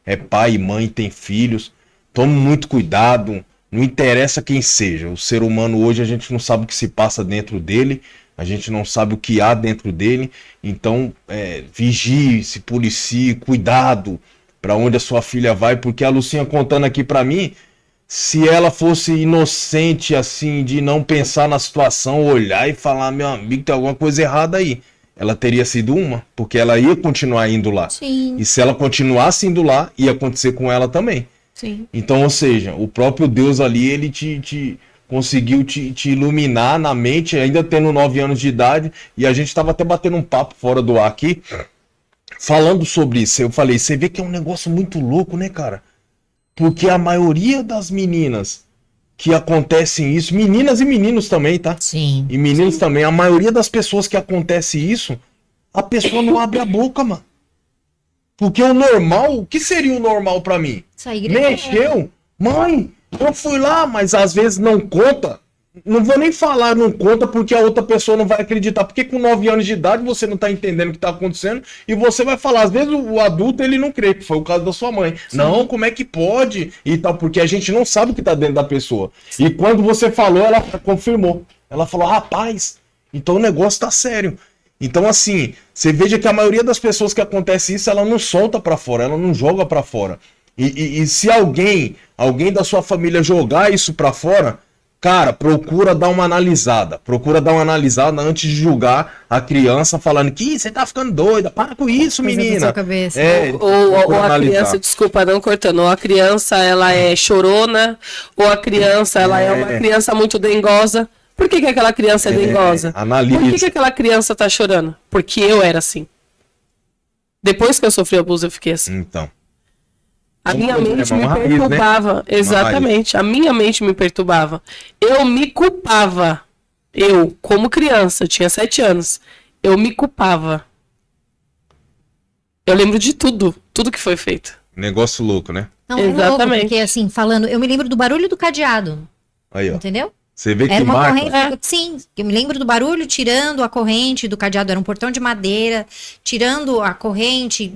é pai e mãe, tem filhos, tome muito cuidado, não interessa quem seja. O ser humano hoje, a gente não sabe o que se passa dentro dele, a gente não sabe o que há dentro dele, então vigie, se policie, cuidado para onde a sua filha vai, porque a Lucinha contando aqui para mim, se ela fosse inocente assim, de não pensar na situação, olhar e falar, meu amigo, tem alguma coisa errada aí, ela teria sido uma, porque ela ia continuar indo lá. Sim. E se ela continuasse indo lá, ia acontecer com ela também. Sim. Então, ou seja, o próprio Deus ali, ele conseguiu te iluminar na mente, ainda tendo 9 anos de idade, e a gente estava até batendo um papo fora do ar aqui, falando sobre isso. Eu falei, você vê que é um negócio muito louco, né, cara? Porque a maioria das meninas que acontecem isso, meninas e meninos também, tá? Sim. E meninos também, a maioria das pessoas que acontece isso, a pessoa não abre a boca, mano. Porque o normal, o que seria o normal pra mim? Essa igreja. Mexeu? Mãe, eu fui lá, mas às vezes não conta. Não vou nem falar não conta porque a outra pessoa não vai acreditar. Porque com 9 anos de idade você não tá entendendo o que tá acontecendo e você vai falar. Às vezes o adulto ele não crê, que foi o caso da sua mãe. Sim. Não, como é que pode? E tal, porque a gente não sabe o que tá dentro da pessoa. Sim. E quando você falou, ela confirmou. Ela falou, rapaz, então o negócio tá sério. Então assim, você veja que a maioria das pessoas que acontece isso, ela não solta pra fora, ela não joga pra fora. E se alguém da sua família jogar isso pra fora, cara, procura dar uma analisada antes de julgar a criança falando que você tá ficando doida, para com isso, menina. Cabeça. Ou a criança, desculpa, não cortando, ou a criança ela é chorona, ou a criança ela é uma criança muito dengosa. Por que aquela criança é dengosa? Analisa. Por que aquela criança tá chorando? Porque eu era assim. Depois que eu sofri abuso, eu fiquei assim. Então. A minha mente me perturbava. Né? Exatamente. A minha mente me perturbava. Eu me culpava. Eu, como criança, eu tinha 7 anos. Eu me culpava. Eu lembro de tudo. Tudo que foi feito. Negócio louco, né? Não, exatamente. Louco, porque assim, falando, eu me lembro do barulho do cadeado. Aí, ó. Entendeu? Você vê que era uma marca. Corrente, sim, eu me lembro do barulho tirando a corrente do cadeado, era um portão de madeira, tirando a corrente,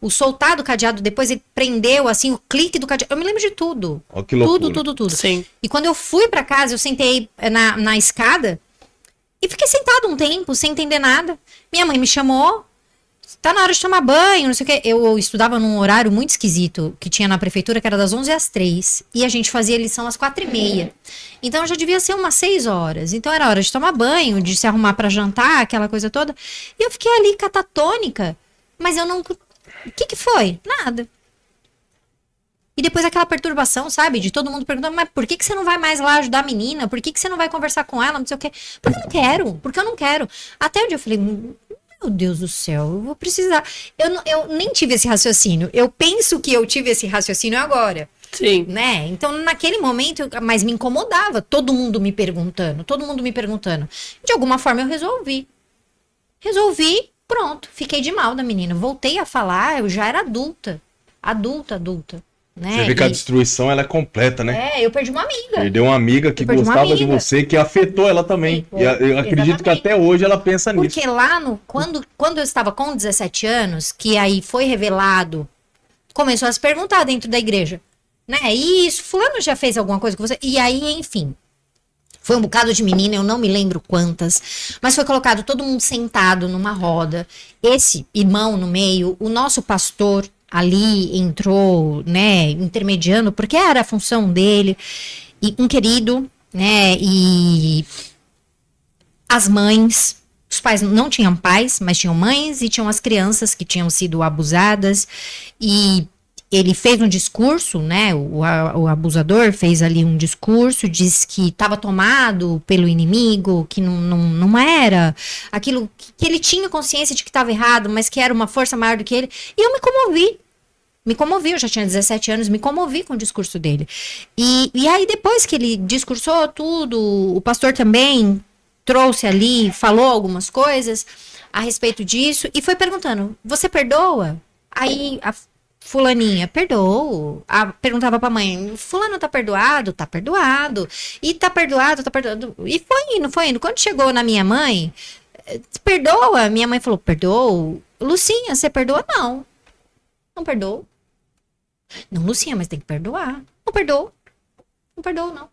o soltar do cadeado, depois ele prendeu, assim, o clique do cadeado, eu me lembro de tudo. Ó, que loucura. Tudo. Sim. E quando eu fui pra casa, eu sentei na escada e fiquei sentado um tempo, sem entender nada. Minha mãe me chamou, tá na hora de tomar banho, não sei o quê. Eu estudava num horário muito esquisito que tinha na prefeitura, que era das 11 às 3. E a gente fazia lição às 4h30. Então já devia ser umas 6 horas. Então era hora de tomar banho, de se arrumar pra jantar, aquela coisa toda. E eu fiquei ali catatônica. Mas eu não... O que foi? Nada. E depois aquela perturbação, sabe? De todo mundo perguntando, mas por que você não vai mais lá ajudar a menina? Por que você não vai conversar com ela? Não sei o quê. Porque eu não quero. Porque eu não quero. Até o dia eu falei, meu Deus do céu, eu vou precisar. Eu nem tive esse raciocínio. Eu penso que eu tive esse raciocínio agora. Sim. Né? Então, naquele momento, mas me incomodava. Todo mundo me perguntando. De alguma forma, eu resolvi. Pronto. Fiquei de mal da menina. Voltei a falar, eu já era adulta. Adulta. Né? Você vê que a destruição ela é completa, né? Eu perdi uma amiga. Perdeu uma amiga que gostava de você, que afetou ela também. Sim, e eu acredito que até hoje ela pensa nisso. Porque lá, quando eu estava com 17 anos, que aí foi revelado, começou a se perguntar dentro da igreja, né? Isso, fulano já fez alguma coisa com você? E aí, enfim, foi um bocado de menina, eu não me lembro quantas, mas foi colocado todo mundo sentado numa roda, esse irmão no meio, o nosso pastor ali entrou, né, intermediando, porque era a função dele, e um querido, né, e as mães, os pais não tinham pais, mas tinham mães, e tinham as crianças que tinham sido abusadas, e ele fez um discurso, né, o abusador fez ali um discurso, disse que estava tomado pelo inimigo, que não era aquilo, que ele tinha consciência de que estava errado, mas que era uma força maior do que ele, e eu me comovi, eu já tinha 17 anos, me comovi com o discurso dele. E aí depois que ele discursou tudo, o pastor também trouxe ali, falou algumas coisas a respeito disso, e foi perguntando, você perdoa? Aí a fulaninha, perdoou. Perguntava pra mãe, fulano tá perdoado? Tá perdoado. E tá perdoado, tá perdoado. E foi indo. Quando chegou na minha mãe, perdoa? Minha mãe falou, perdoou? Lucinha, você perdoa? Não perdoou. Não, Lucinha, mas tem que perdoar. Não perdoo, não.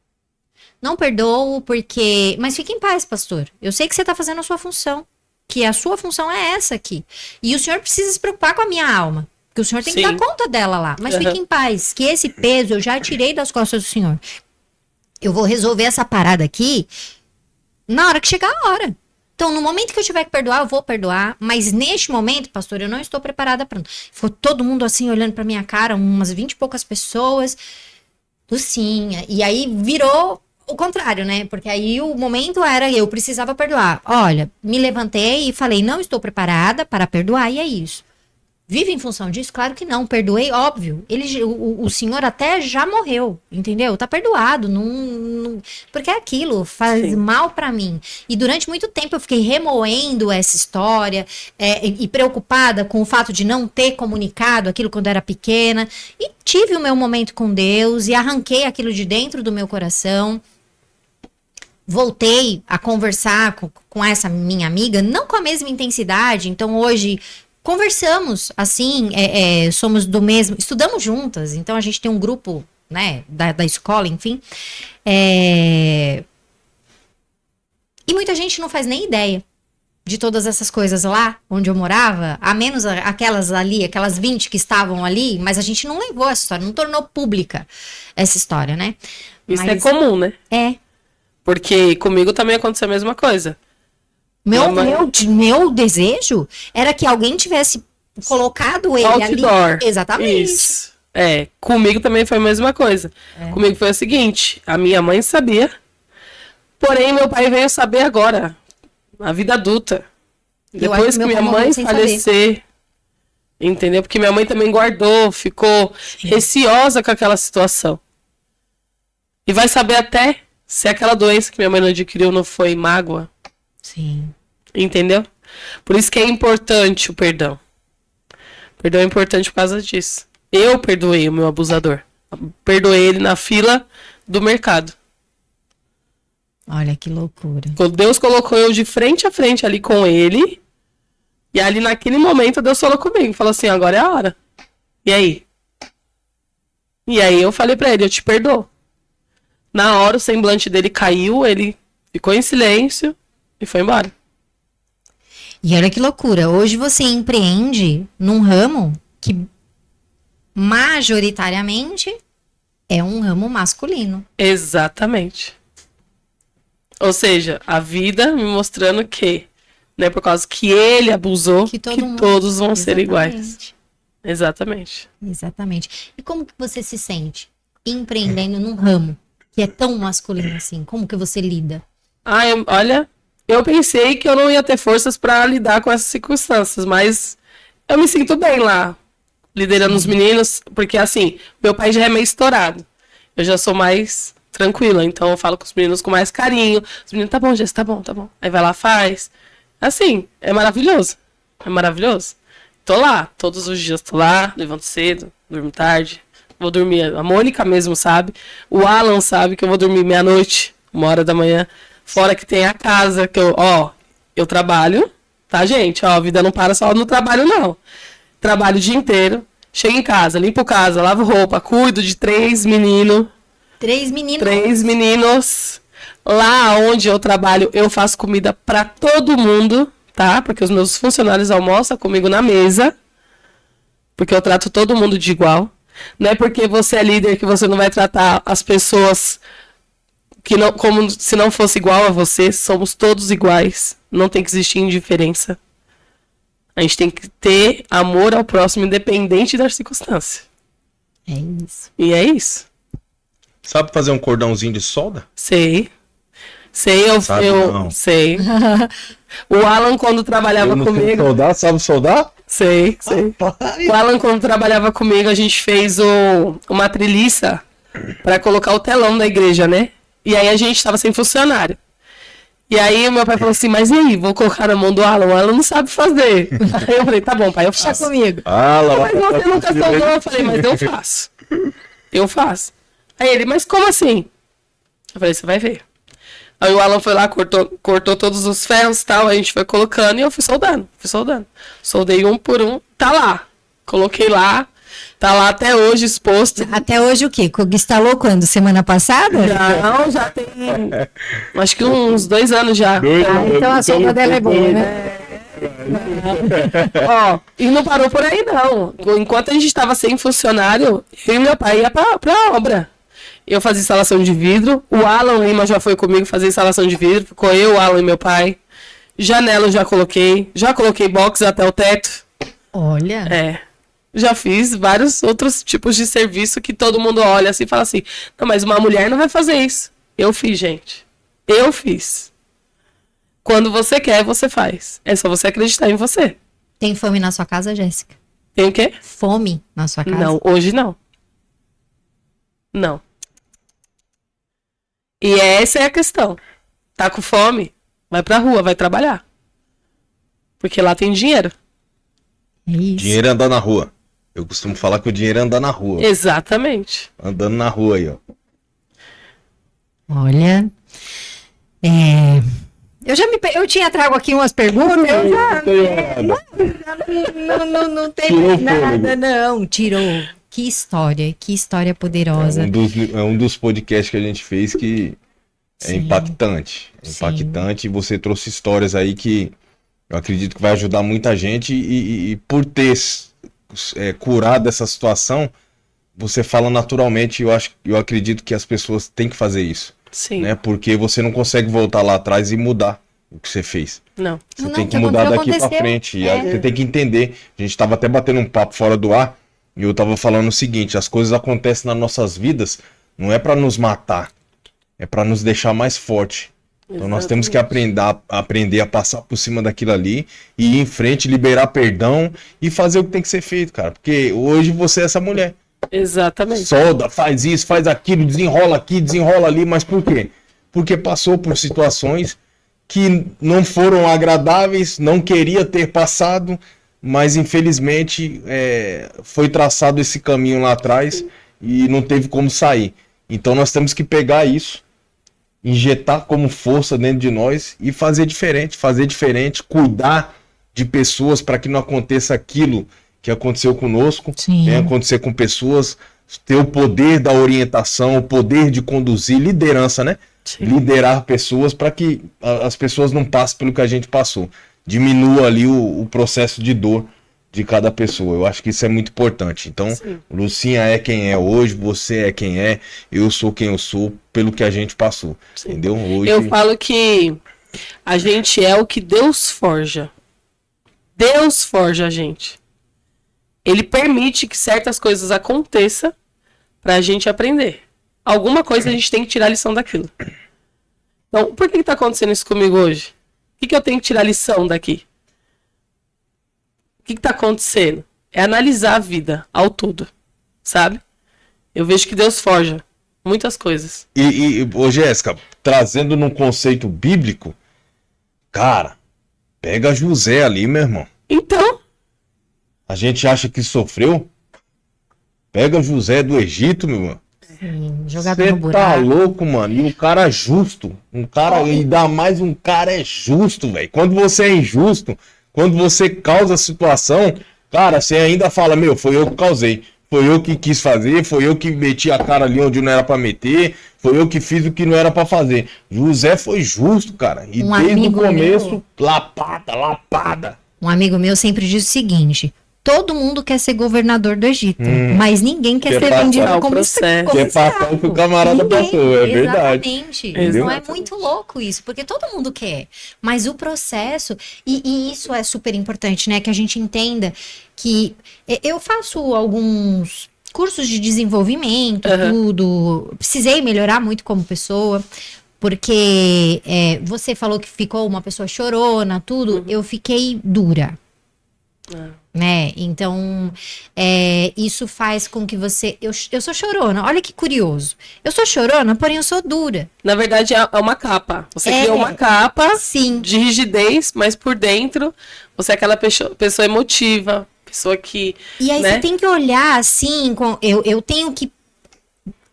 Não perdoo porque... Mas fique em paz, pastor. Eu sei que você tá fazendo a sua função. Que a sua função é essa aqui. E o senhor precisa se preocupar com a minha alma. Porque o senhor tem que dar conta dela lá. Mas fique em paz, que esse peso eu já tirei das costas do senhor. Eu vou resolver essa parada aqui na hora que chegar a hora. Então, no momento que eu tiver que perdoar, eu vou perdoar. Mas neste momento, pastor, eu não estou preparada para... Ficou todo mundo assim, olhando pra minha cara, umas 20 e poucas pessoas. Lucinha. E aí virou o contrário, né? Porque aí o momento era, eu precisava perdoar. Olha, me levantei e falei, não estou preparada para perdoar, e é isso. Vive em função disso? Claro que não. Perdoei, óbvio. O senhor até já morreu, entendeu? Tá perdoado. Porque é aquilo, faz mal pra mim. E durante muito tempo eu fiquei remoendo essa história e preocupada com o fato de não ter comunicado aquilo quando era pequena. E tive o meu momento com Deus e arranquei aquilo de dentro do meu coração. Voltei a conversar com essa minha amiga, não com a mesma intensidade. Então hoje... Conversamos, assim, somos do mesmo, estudamos juntas, então a gente tem um grupo, né, da escola, enfim. E muita gente não faz nem ideia de todas essas coisas lá, onde eu morava, a menos aquelas ali, aquelas 20 que estavam ali, mas a gente não levou essa história, não tornou pública essa história, né? Isso é comum, né? É. Porque comigo também aconteceu a mesma coisa. Meu desejo era que alguém tivesse colocado ele outdoor. Ali. Exatamente. Isso. Comigo também foi a mesma coisa. Comigo foi o seguinte, a minha mãe sabia, porém meu pai veio saber agora, na vida adulta. Depois que minha mãe falecer, entendeu? Porque minha mãe também guardou, ficou receosa com aquela situação. E vai saber até se aquela doença que minha mãe não adquiriu não foi mágoa. Sim. Entendeu? Por isso que é importante o perdão. O perdão é importante por causa disso. Eu perdoei o meu abusador. Perdoei ele na fila do mercado. Olha que loucura. Quando Deus colocou eu de frente a frente ali com ele. E ali naquele momento Deus falou comigo. Falou assim, agora é a hora. E aí? E aí eu falei pra ele, eu te perdoo. Na hora o semblante dele caiu, ele ficou em silêncio. E foi embora. E olha que loucura, hoje você empreende num ramo que majoritariamente é um ramo masculino. Exatamente. Ou seja, a vida me mostrando que, não é por causa que ele abusou, que todos vão ser iguais. Exatamente. Exatamente. E como que você se sente empreendendo num ramo que é tão masculino assim? Como que você lida? Olha, eu pensei que eu não ia ter forças para lidar com essas circunstâncias, mas eu me sinto bem lá, liderando os meninos, porque assim, meu pai já é meio estourado. Eu já sou mais tranquila, então eu falo com os meninos com mais carinho. Os meninos, tá bom, Jess, tá bom. Aí vai lá, faz. Assim, é maravilhoso. É maravilhoso. Tô lá, todos os dias tô lá, levanto cedo, durmo tarde, vou dormir. A Mônica mesmo sabe, o Alan sabe que eu vou dormir meia-noite, 1h da manhã. Fora que tem a casa, que eu trabalho, tá, gente? A vida não para só no trabalho, não. Trabalho o dia inteiro, chego em casa, limpo casa, lavo roupa, cuido de 3 meninos. 3 meninos? 3 meninos. Lá onde eu trabalho, eu faço comida pra todo mundo, tá? Porque os meus funcionários almoçam comigo na mesa. Porque eu trato todo mundo de igual. Não é porque você é líder que você não vai tratar as pessoas que não, como se não fosse igual a você. Somos todos iguais. Não tem que existir indiferença. A gente tem que ter amor ao próximo, independente da circunstância. É isso. E é isso. Sabe fazer um cordãozinho de solda? Sei, Sabe eu não. sei. O Alan, quando trabalhava comigo... Sabe soldar? Sei. O Alan, quando trabalhava comigo, a gente fez uma treliça pra colocar o telão da igreja, né? E aí a gente tava sem funcionário. E aí o meu pai falou assim, mas e aí, vou colocar na mão do Alan? O Alan não sabe fazer. Aí eu falei, tá bom, pai, eu faço. Comigo. Mas você nunca soldou? Eu falei, mas eu faço. Eu faço. Aí ele, mas como assim? Eu falei, você vai ver. Aí o Alan foi lá, cortou todos os ferros e tal, a gente foi colocando e eu fui soldando. Soldei um por um, tá lá. Coloquei lá, tá lá até hoje exposto. Até hoje o quê? Instalou quando? Semana passada? Já tem, acho que uns 2 anos já. Então a solda dela é boa, né? Ó, e não parou por aí não. Enquanto a gente estava sem funcionário, eu e meu pai ia pra obra. Eu fazia instalação de vidro. O Alan Lima já foi comigo fazer instalação de vidro. Ficou eu, o Alan e meu pai. Janela eu já coloquei. Já coloquei box até o teto. Olha. Já fiz vários outros tipos de serviço que todo mundo olha assim e fala assim, não, mas uma mulher não vai fazer isso. Eu fiz, gente. Eu fiz. Quando você quer, você faz. É só você acreditar em você. Tem fome na sua casa, Jéssica? Tem o quê? Fome na sua casa? Não, hoje não. Não. E essa é a questão. Tá com fome? Vai pra rua, vai trabalhar. Porque lá tem dinheiro. É isso. Dinheiro é andar na rua. Eu costumo falar que o dinheiro é andar na rua. Exatamente. Andando na rua aí, ó. Olha. Eu tinha trago aqui umas perguntas. Não tem mais nada, não. Tirou. Que história poderosa. É um dos podcasts que a gente fez que é Sim. impactante. É Sim. impactante e você trouxe histórias aí que eu acredito que vai ajudar muita gente e por ter curado essa situação, você fala naturalmente, eu acredito que as pessoas têm que fazer isso. Sim. Né? Porque você não consegue voltar lá atrás e mudar o que você fez. Não. Você tem que mudar daqui pra frente. E aí você tem que entender. A gente tava até batendo um papo fora do ar e eu tava falando o seguinte, as coisas acontecem nas nossas vidas, não é pra nos matar, é pra nos deixar mais forte. Então nós temos que aprender a passar por cima daquilo ali e ir em frente, liberar perdão e fazer o que tem que ser feito, cara. Porque hoje você é essa mulher. Exatamente. Solda, faz isso, faz aquilo, desenrola aqui, desenrola ali, mas por quê? Porque passou por situações que não foram agradáveis, não queria ter passado, mas infelizmente foi traçado esse caminho lá atrás e não teve como sair. Então nós temos que pegar isso, injetar como força dentro de nós e fazer diferente, cuidar de pessoas para que não aconteça aquilo que aconteceu conosco, Sim. Acontecer com pessoas, ter o poder da orientação, o poder de conduzir, liderança, né? Sim. Liderar pessoas para que as pessoas não passem pelo que a gente passou. diminua ali o processo de dor de cada pessoa. Eu acho que isso é muito importante. Então, Sim. Lucinha é quem é hoje, você é quem é, eu sou quem eu sou, pelo que a gente passou. Sim. Entendeu? Hoje... Eu falo que a gente é o que Deus forja. Deus forja a gente. Ele permite que certas coisas aconteçam pra gente aprender. Alguma coisa a gente tem que tirar a lição daquilo. Então, por que tá acontecendo isso comigo hoje? O que eu tenho que tirar a lição daqui? O que tá acontecendo? É analisar a vida ao todo, sabe? Eu vejo que Deus forja muitas coisas. Ô Jéssica, trazendo num conceito bíblico, cara, pega José ali, meu irmão. Então, A gente acha que sofreu? Pega José do Egito, meu irmão. Sim, jogado Você no tá buraco. louco, mano. E um cara justo. Um cara, ainda mais um cara é justo, velho. Quando você é injusto, quando você causa a situação, cara, você ainda fala, meu, foi eu que causei. Foi eu que quis fazer, foi eu que meti a cara ali onde não era pra meter, foi eu que fiz o que não era pra fazer. José foi justo, cara. E Um desde o amigo começo, meu- lapada. Um amigo meu sempre diz o seguinte: todo mundo quer ser governador do Egito, mas ninguém quer Quer ser passar vendido o como processo. como Quer passar escravo. o que o camarada Ninguém. passou, é verdade. Exatamente. Entendeu? Não é muito louco isso, porque todo mundo quer. Mas o processo, e isso é super importante, né? Que a gente entenda que eu faço alguns cursos de desenvolvimento, tudo. Precisei melhorar muito como pessoa. Porque você falou que ficou uma pessoa chorona, tudo. Eu fiquei dura. Né? Então, isso faz com que você. Eu sou chorona, olha que curioso. Eu sou chorona, porém eu sou dura. na verdade, é uma capa. Você É. criou uma capa Sim. de rigidez, mas por dentro você é aquela pessoa emotiva, pessoa que. E aí né? você tem que olhar assim, eu tenho que.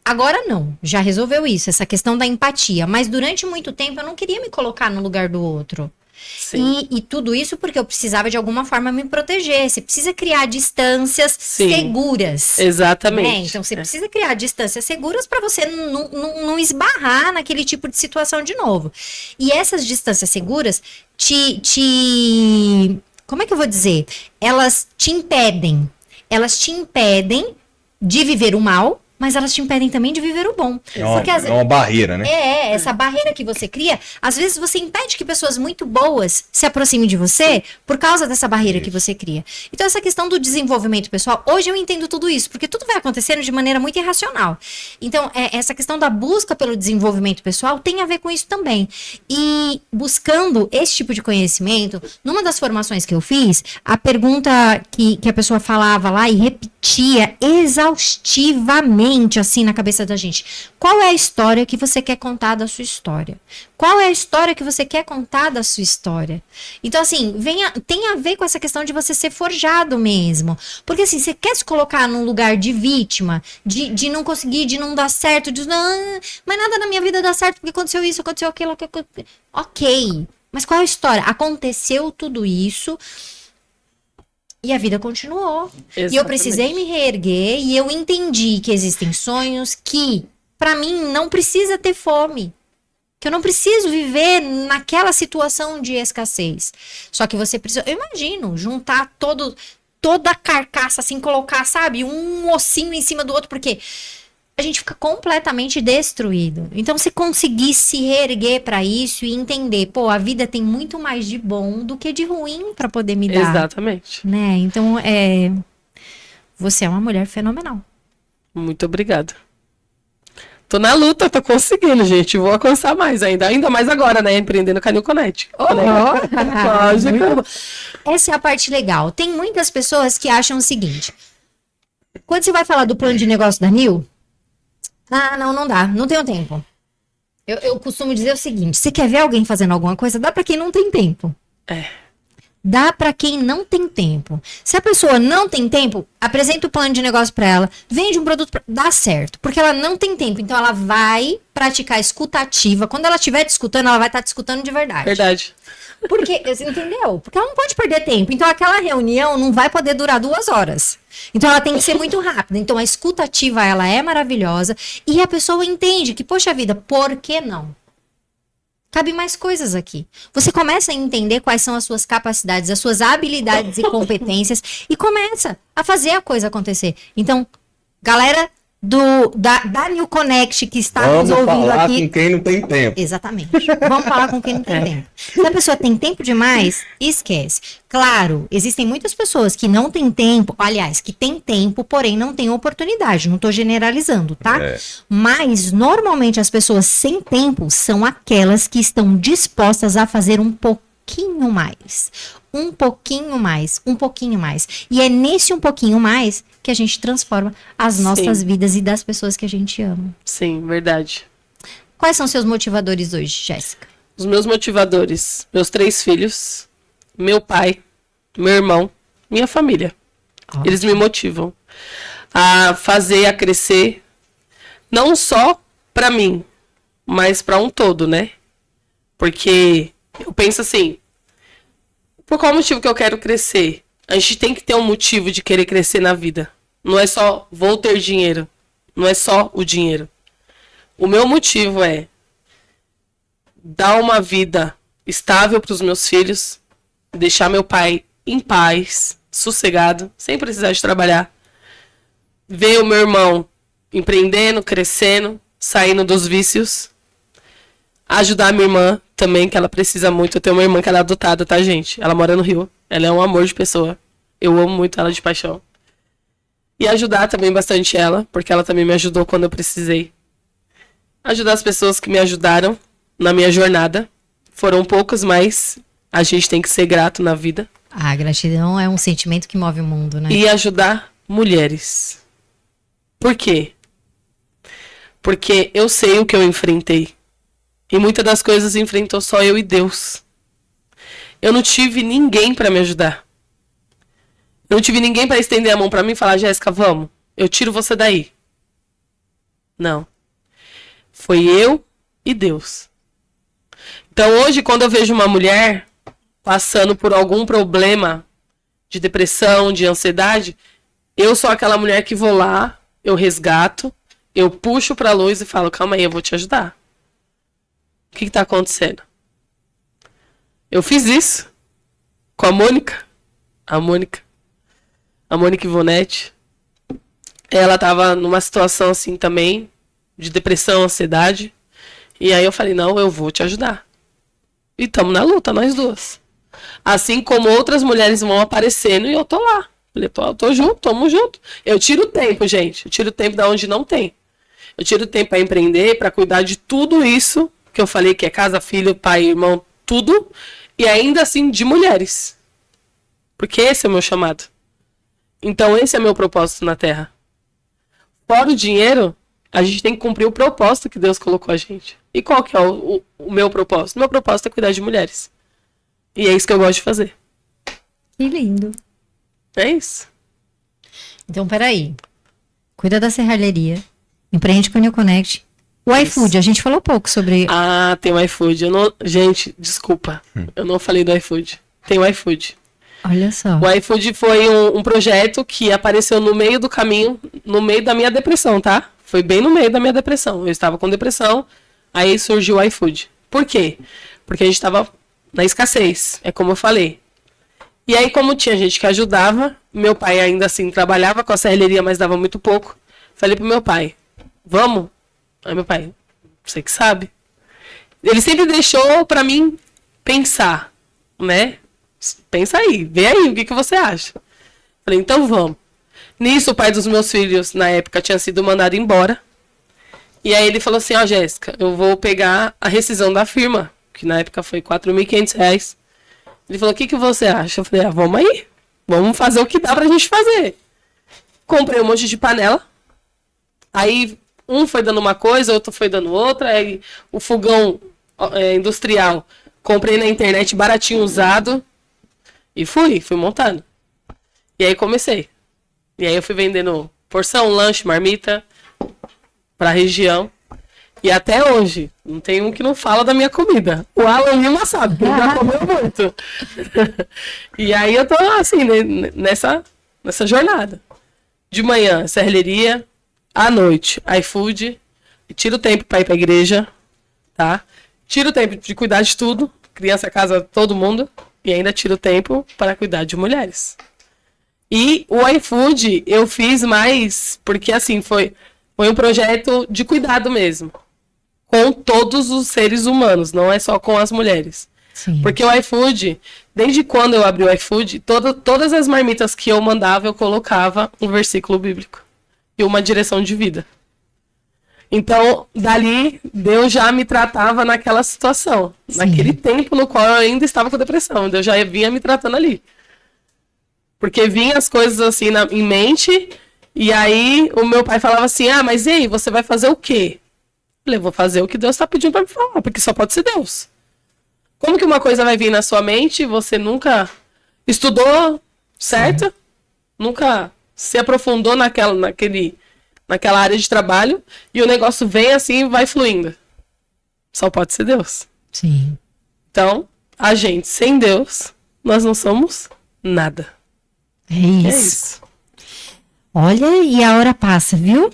Agora não, já resolveu isso, essa questão da empatia. Mas durante muito tempo eu não queria me colocar no lugar do outro. Sim. E tudo isso porque eu precisava de alguma forma me proteger. Você precisa criar distâncias Sim. seguras. Exatamente. Né? Então você precisa criar distâncias seguras para você não esbarrar naquele tipo de situação de novo. E essas distâncias seguras como é que eu vou dizer? Elas te impedem. Elas te impedem de viver o mal, mas elas te impedem também de viver o bom. Porque É uma barreira, né? essa barreira que você cria, às vezes você impede que pessoas muito boas se aproximem de você por causa dessa barreira que você cria. Então, essa questão do desenvolvimento pessoal, hoje eu entendo tudo isso, porque tudo vai acontecendo de maneira muito irracional. Então, essa questão da busca pelo desenvolvimento pessoal tem a ver com isso também. E buscando esse tipo de conhecimento, numa das formações que eu fiz, a pergunta que a pessoa falava lá e repetia exaustivamente, assim, na cabeça da gente. Qual é a história que você quer contar da sua história? Qual é a história que você quer contar da sua história? Então, assim, tem a ver com essa questão de você ser forjado mesmo. Porque, assim, você quer se colocar num lugar de vítima, de não conseguir, de não dar certo, de não, mas nada na minha vida dá certo porque aconteceu isso, aconteceu aquilo. Ok. Mas qual é a história? Aconteceu tudo isso. E a vida continuou. E eu Exatamente. precisei me reerguer e eu entendi que existem sonhos que, pra mim, não precisa ter fome. Que eu não preciso viver naquela situação de escassez. Só que você precisa, eu imagino, juntar toda a carcaça, assim, colocar, sabe, um ossinho em cima do outro, porque a gente fica completamente destruído. Então, se conseguir se reerguer pra isso e entender, pô, a vida tem muito mais de bom do que de ruim pra poder me dar. Exatamente. Né? Então, você é uma mulher fenomenal. Muito obrigada. Tô na luta, tô conseguindo, gente. Vou alcançar mais ainda mais agora, né? Empreendendo com a New Connect. Lógico. Essa é a parte legal. Tem muitas pessoas que acham o seguinte: quando você vai falar do plano de negócio da New, não dá, não tenho tempo. Eu costumo dizer o seguinte: você quer ver alguém fazendo alguma coisa, dá pra quem não tem tempo. Dá pra quem não tem tempo. Se a pessoa não tem tempo, apresenta o plano de negócio pra ela, vende um produto, dá certo, porque ela não tem tempo. Então ela vai praticar a escuta ativa. Quando ela estiver te escutando, ela vai estar te escutando de verdade. Verdade. Porque, você entendeu? Porque ela não pode perder tempo. Então aquela reunião não vai poder durar 2 horas. Então ela tem que ser muito rápida. Então a escuta ativa, ela é maravilhosa. E a pessoa entende que, poxa vida, por que não? Cabe mais coisas aqui. Você começa a entender quais são as suas capacidades, as suas habilidades e competências e começa a fazer a coisa acontecer. Então, galera da New Connect que está nos Vamos ouvindo falar aqui. com quem não tem tempo. Exatamente. Vamos falar com quem não tem tempo. Se a pessoa tem tempo demais, esquece. Claro, existem muitas pessoas que não têm tempo, aliás, que têm tempo, porém não têm oportunidade. Não estou generalizando, tá? Mas, normalmente, as pessoas sem tempo são aquelas que estão dispostas a fazer um pouquinho mais. Um pouquinho mais, um pouquinho mais. E é nesse um pouquinho mais que a gente transforma as nossas vidas e das pessoas que a gente ama. Sim, verdade. Quais são seus motivadores hoje, Jéssica? Os meus motivadores, meus 3 filhos, meu pai, meu irmão, minha família. Ótimo. Eles me motivam a fazer, a crescer, não só pra mim, mas pra um todo, né? Porque eu penso assim, por qual motivo que eu quero crescer? A gente tem que ter um motivo de querer crescer na vida. Não é só vou ter dinheiro. Não é só o dinheiro. O meu motivo é dar uma vida estável para os meus filhos, deixar meu pai em paz, sossegado, sem precisar de trabalhar. Ver o meu irmão empreendendo, crescendo, saindo dos vícios. Ajudar a minha irmã também, que ela precisa muito. Eu tenho uma irmã que ela é adotada, tá, gente? Ela mora no Rio. Ela é um amor de pessoa. Eu amo muito ela de paixão. E ajudar também bastante ela, porque ela também me ajudou quando eu precisei. Ajudar as pessoas que me ajudaram na minha jornada. Foram poucos, mas a gente tem que ser grato na vida. A gratidão é um sentimento que move o mundo, né? E ajudar mulheres. Por quê? Porque eu sei o que eu enfrentei. E muitas das coisas enfrentou só eu e Deus. Eu não tive ninguém para me ajudar. Eu não tive ninguém para estender a mão para mim e falar, Jéssica, vamos, eu tiro você daí. Não. Foi eu e Deus. Então hoje, quando eu vejo uma mulher passando por algum problema de depressão, de ansiedade, eu sou aquela mulher que vou lá, eu resgato, eu puxo pra luz e falo, calma aí, eu vou te ajudar. O que tá acontecendo? Eu fiz isso com a Mônica. A Mônica Ivonete. Ela tava numa situação assim também, de depressão, ansiedade. E aí eu falei, não, eu vou te ajudar. E tamo na luta, nós duas. Assim como outras mulheres vão aparecendo e eu tô lá. Falei, tô junto, tamo junto. Eu tiro o tempo, gente. Eu tiro o tempo da onde não tem. Eu tiro o tempo para empreender, para cuidar de tudo isso que eu falei que é casa, filho, pai, irmão, tudo. E ainda assim de mulheres. Porque esse é o meu chamado. Então esse é meu propósito na Terra. Fora o dinheiro, a gente tem que cumprir o propósito que Deus colocou a gente. E qual que é o meu propósito? O meu propósito é cuidar de mulheres. E é isso que eu gosto de fazer. Que lindo. É isso. Então, peraí. Cuida da serralheria. Empreende com a New Connect. O iFood, a gente falou pouco sobre... Ah, tem o iFood. Gente, desculpa. Eu não falei do iFood. Tem o iFood. Olha só. O iFood foi um projeto que apareceu no meio do caminho, no meio da minha depressão, tá? Foi bem no meio da minha depressão. Eu estava com depressão, aí surgiu o iFood. Por quê? Porque a gente estava na escassez, é como eu falei. E aí, como tinha gente que ajudava, meu pai ainda assim trabalhava com a serralheria, mas dava muito pouco. Falei pro meu pai, vamos? Aí meu pai, você que sabe. Ele sempre deixou pra mim pensar, né? Pensa aí, vê aí, o que você acha? Falei, então vamos. Nisso, o pai dos meus filhos, na época, tinha sido mandado embora. E aí ele falou assim, ó, Jéssica, eu vou pegar a rescisão da firma, que na época foi R$4.500. Ele falou, o que você acha? Eu falei, vamos aí, vamos fazer o que dá pra gente fazer. Comprei um monte de panela. Aí um foi dando uma coisa, outro foi dando outra. Aí o fogão industrial, comprei na internet baratinho usado. E fui montando. E aí comecei. E aí eu fui vendendo porção, lanche, marmita pra região. E até hoje, não tem um que não fala da minha comida. O Alan Lima sabe, que ele já comeu muito. E aí eu tô assim, nessa jornada. De manhã, serralheria. À noite, iFood. Tiro o tempo pra ir pra igreja, tá? tiro o tempo de cuidar de tudo, criança, casa, todo mundo, e ainda tiro o tempo para cuidar de mulheres. E o iFood eu fiz mais porque, assim, foi um projeto de cuidado mesmo. Com todos os seres humanos, não é só com as mulheres. Sim. Porque o iFood, desde quando eu abri o iFood, todas as marmitas que eu mandava, eu colocava um versículo bíblico. E uma direção de vida. Então, dali, Deus já me tratava naquela situação. Sim. Naquele tempo no qual eu ainda estava com depressão. Deus já vinha me tratando ali. Porque vinha as coisas assim em mente, e aí o meu pai falava assim, mas e aí, você vai fazer o quê? Eu falei, vou fazer o que Deus está pedindo para me falar, porque só pode ser Deus. Como que uma coisa vai vir na sua mente, você nunca estudou, certo? Sim. Nunca se aprofundou naquela área de trabalho, e o negócio vem assim e vai fluindo. Só pode ser Deus. Sim. Então, a gente, sem Deus, nós não somos nada. É isso. Olha, e a hora passa, viu?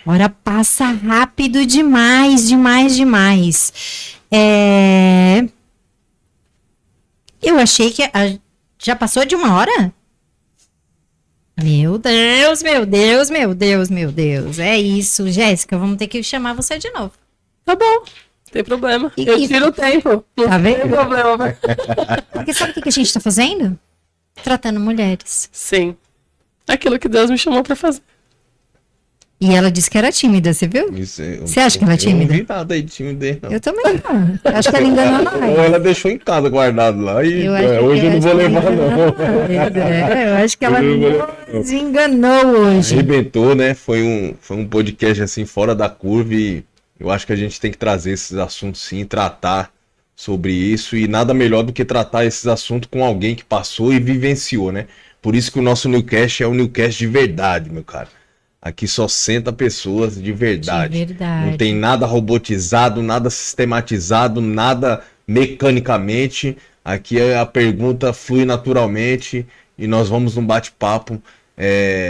A hora passa rápido demais, demais, demais. Eu achei que já passou de 1 hora? Meu Deus, meu Deus, meu Deus, meu Deus. É isso, Jéssica, vamos ter que chamar você de novo. Tá bom, não tem problema. Eu tiro o tempo. Não tá vendo? Tem problema, velho. Porque sabe o que a gente tá fazendo? Tratando mulheres. Sim. Aquilo que Deus me chamou pra fazer. E ela disse que era tímida, você viu? Você acha que ela é tímida? Eu não vi nada aí de tímida, não. Eu também não. Eu acho que ela enganou nós. Ou ela deixou em casa guardado lá e hoje eu não vou levar, não. Eu acho que ela nos enganou hoje. Arrebentou, né? Foi um podcast assim fora da curva e eu acho que a gente tem que trazer esses assuntos sim, tratar sobre isso, e nada melhor do que tratar esses assuntos com alguém que passou e vivenciou, né? Por isso que o nosso Newcast é um Newcast de verdade, meu cara. Aqui só senta pessoas de verdade. De verdade. Não tem nada robotizado, nada sistematizado, nada mecanicamente. Aqui a pergunta flui naturalmente e nós vamos num bate-papo,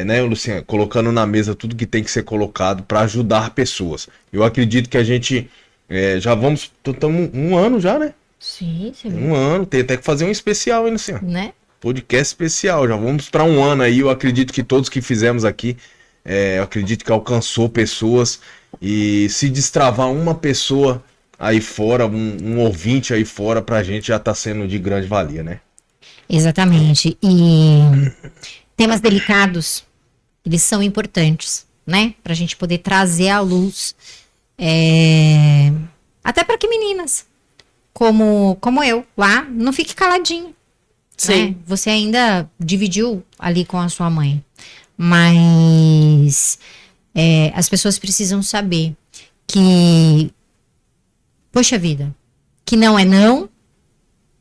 né, Luciano? Colocando na mesa tudo que tem que ser colocado para ajudar pessoas. Eu acredito que a gente já vamos... Estamos 1 ano já, né? Sim, você viu? 1 ano. Tem até que fazer um especial, hein, Luciano? Né? Podcast especial. Já vamos para 1 ano aí. Eu acredito que todos que fizemos aqui, eu acredito que alcançou pessoas, e se destravar uma pessoa aí fora, um ouvinte aí fora, pra gente já tá sendo de grande valia, né? Exatamente. E temas delicados, eles são importantes, né? Pra gente poder trazer à luz, até para que meninas como eu lá não fique caladinho. Sim. Né? Você ainda dividiu ali com a sua mãe. Mas as pessoas precisam saber que, poxa vida, que não é não,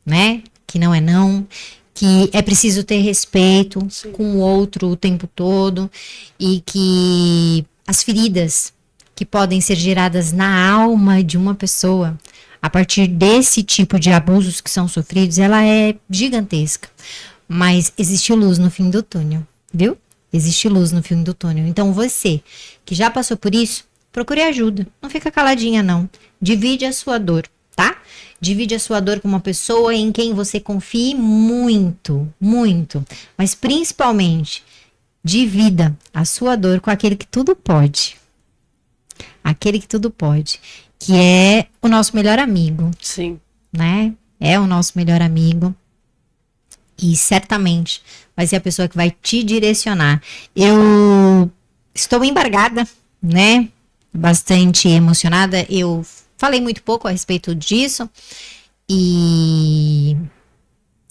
né? Que não é não, que é preciso ter respeito Sim. com o outro o tempo todo, e que as feridas que podem ser geradas na alma de uma pessoa a partir desse tipo de abusos que são sofridos, ela é gigantesca. Mas existe luz no fim do túnel, viu? Existe luz no fim do túnel. Então você, que já passou por isso, procure ajuda. Não fica caladinha, não. Divide a sua dor, tá? Divide a sua dor com uma pessoa em quem você confie muito, muito. Mas principalmente, divida a sua dor com aquele que tudo pode. Aquele que tudo pode. Que é o nosso melhor amigo. Sim. Né? É o nosso melhor amigo. E certamente vai ser a pessoa que vai te direcionar. Eu estou embargada, né? Bastante emocionada. Eu falei muito pouco a respeito disso. E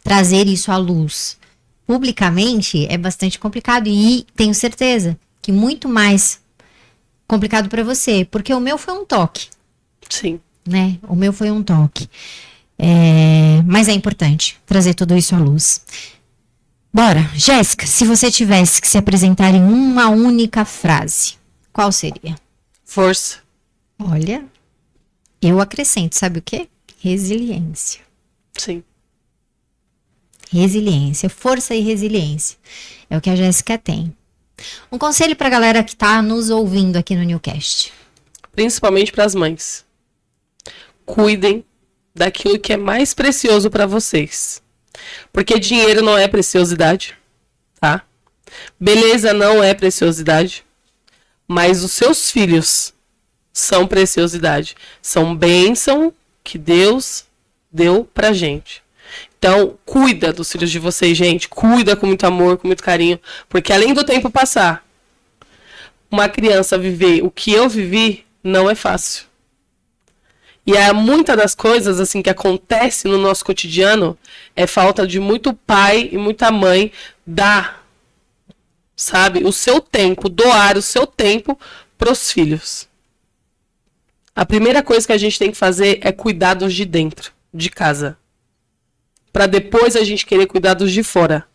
trazer isso à luz publicamente é bastante complicado. E tenho certeza que muito mais complicado para você. Porque o meu foi um toque. Sim. Né? O meu foi um toque. Mas é importante trazer tudo isso à luz. Bora, Jéssica, se você tivesse que se apresentar em uma única frase, qual seria? Força. Olha, eu acrescento, sabe o quê? Resiliência. Sim. Resiliência, força e resiliência. É o que a Jéssica tem. Um conselho pra galera que tá nos ouvindo aqui no Newcast. Principalmente para as mães. cuidem daquilo que é mais precioso para vocês. Porque dinheiro não é preciosidade, tá? Beleza não é preciosidade, mas os seus filhos são preciosidade. São bênção que Deus deu pra gente. Então, cuida dos filhos de vocês, gente. Cuida com muito amor, com muito carinho. Porque além do tempo passar, uma criança viver o que eu vivi não é fácil. E muitas das coisas assim que acontece no nosso cotidiano é falta de muito pai e muita mãe dar, sabe, o seu tempo, doar o seu tempo para os filhos. A primeira coisa que a gente tem que fazer é cuidar dos de dentro, de casa. Para depois a gente querer cuidar dos de fora.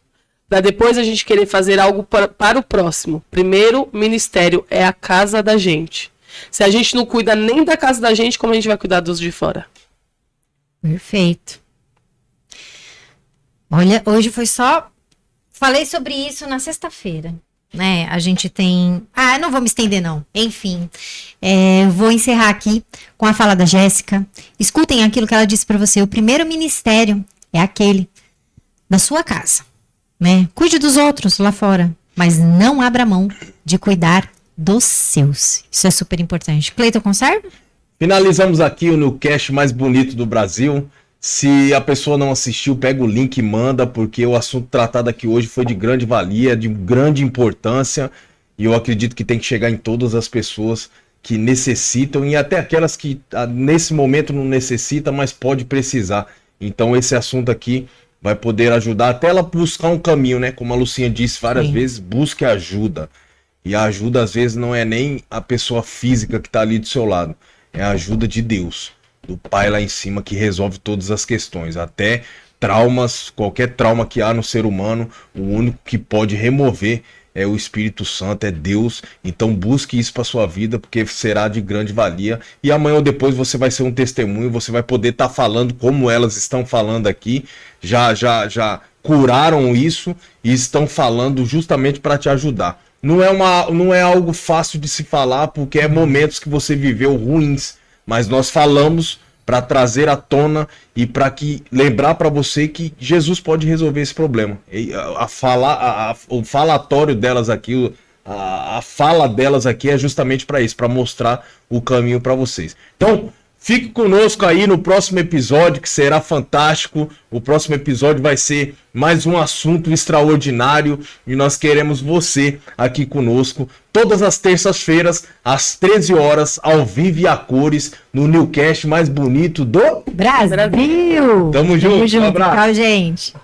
Para depois a gente querer fazer algo para o próximo. Primeiro, ministério é a casa da gente. Se a gente não cuida nem da casa da gente, como a gente vai cuidar dos de fora? Perfeito. Olha, hoje foi só... Falei sobre isso na sexta-feira, né? A gente tem... não vou me estender, não. Enfim, vou encerrar aqui com a fala da Jéssica. Escutem aquilo que ela disse para você. O primeiro ministério é aquele da sua casa, né? Cuide dos outros lá fora, mas não abra mão de cuidar dos seus. Isso é super importante. Cleiton, conserva? Finalizamos aqui o Newcast mais bonito do Brasil. Se a pessoa não assistiu, pega o link e manda, porque o assunto tratado aqui hoje foi de grande valia, de grande importância, e eu acredito que tem que chegar em todas as pessoas que necessitam, e até aquelas que nesse momento não necessitam, mas pode precisar. Então esse assunto aqui vai poder ajudar até ela buscar um caminho, né? Como a Lucinha disse várias vezes, busque ajuda. E a ajuda, às vezes, não é nem a pessoa física que está ali do seu lado. É a ajuda de Deus, do Pai lá em cima, que resolve todas as questões. Até traumas, qualquer trauma que há no ser humano, o único que pode remover é o Espírito Santo, é Deus. Então busque isso para sua vida, porque será de grande valia. E amanhã ou depois você vai ser um testemunho, você vai poder estar falando como elas estão falando aqui. Já curaram isso e estão falando justamente para te ajudar. Não é algo fácil de se falar, porque é momentos que você viveu ruins, mas nós falamos para trazer à tona e para que lembrar para você que Jesus pode resolver esse problema. O falatório delas aqui, a fala delas aqui é justamente para isso, para mostrar o caminho para vocês. Então, fique conosco aí no próximo episódio, que será fantástico. O próximo episódio vai ser mais um assunto extraordinário e nós queremos você aqui conosco todas as terças-feiras, às 13 horas, ao vivo e a cores, no Newcast mais bonito do Brasil! Tamo junto, um abraço. Tchau, gente!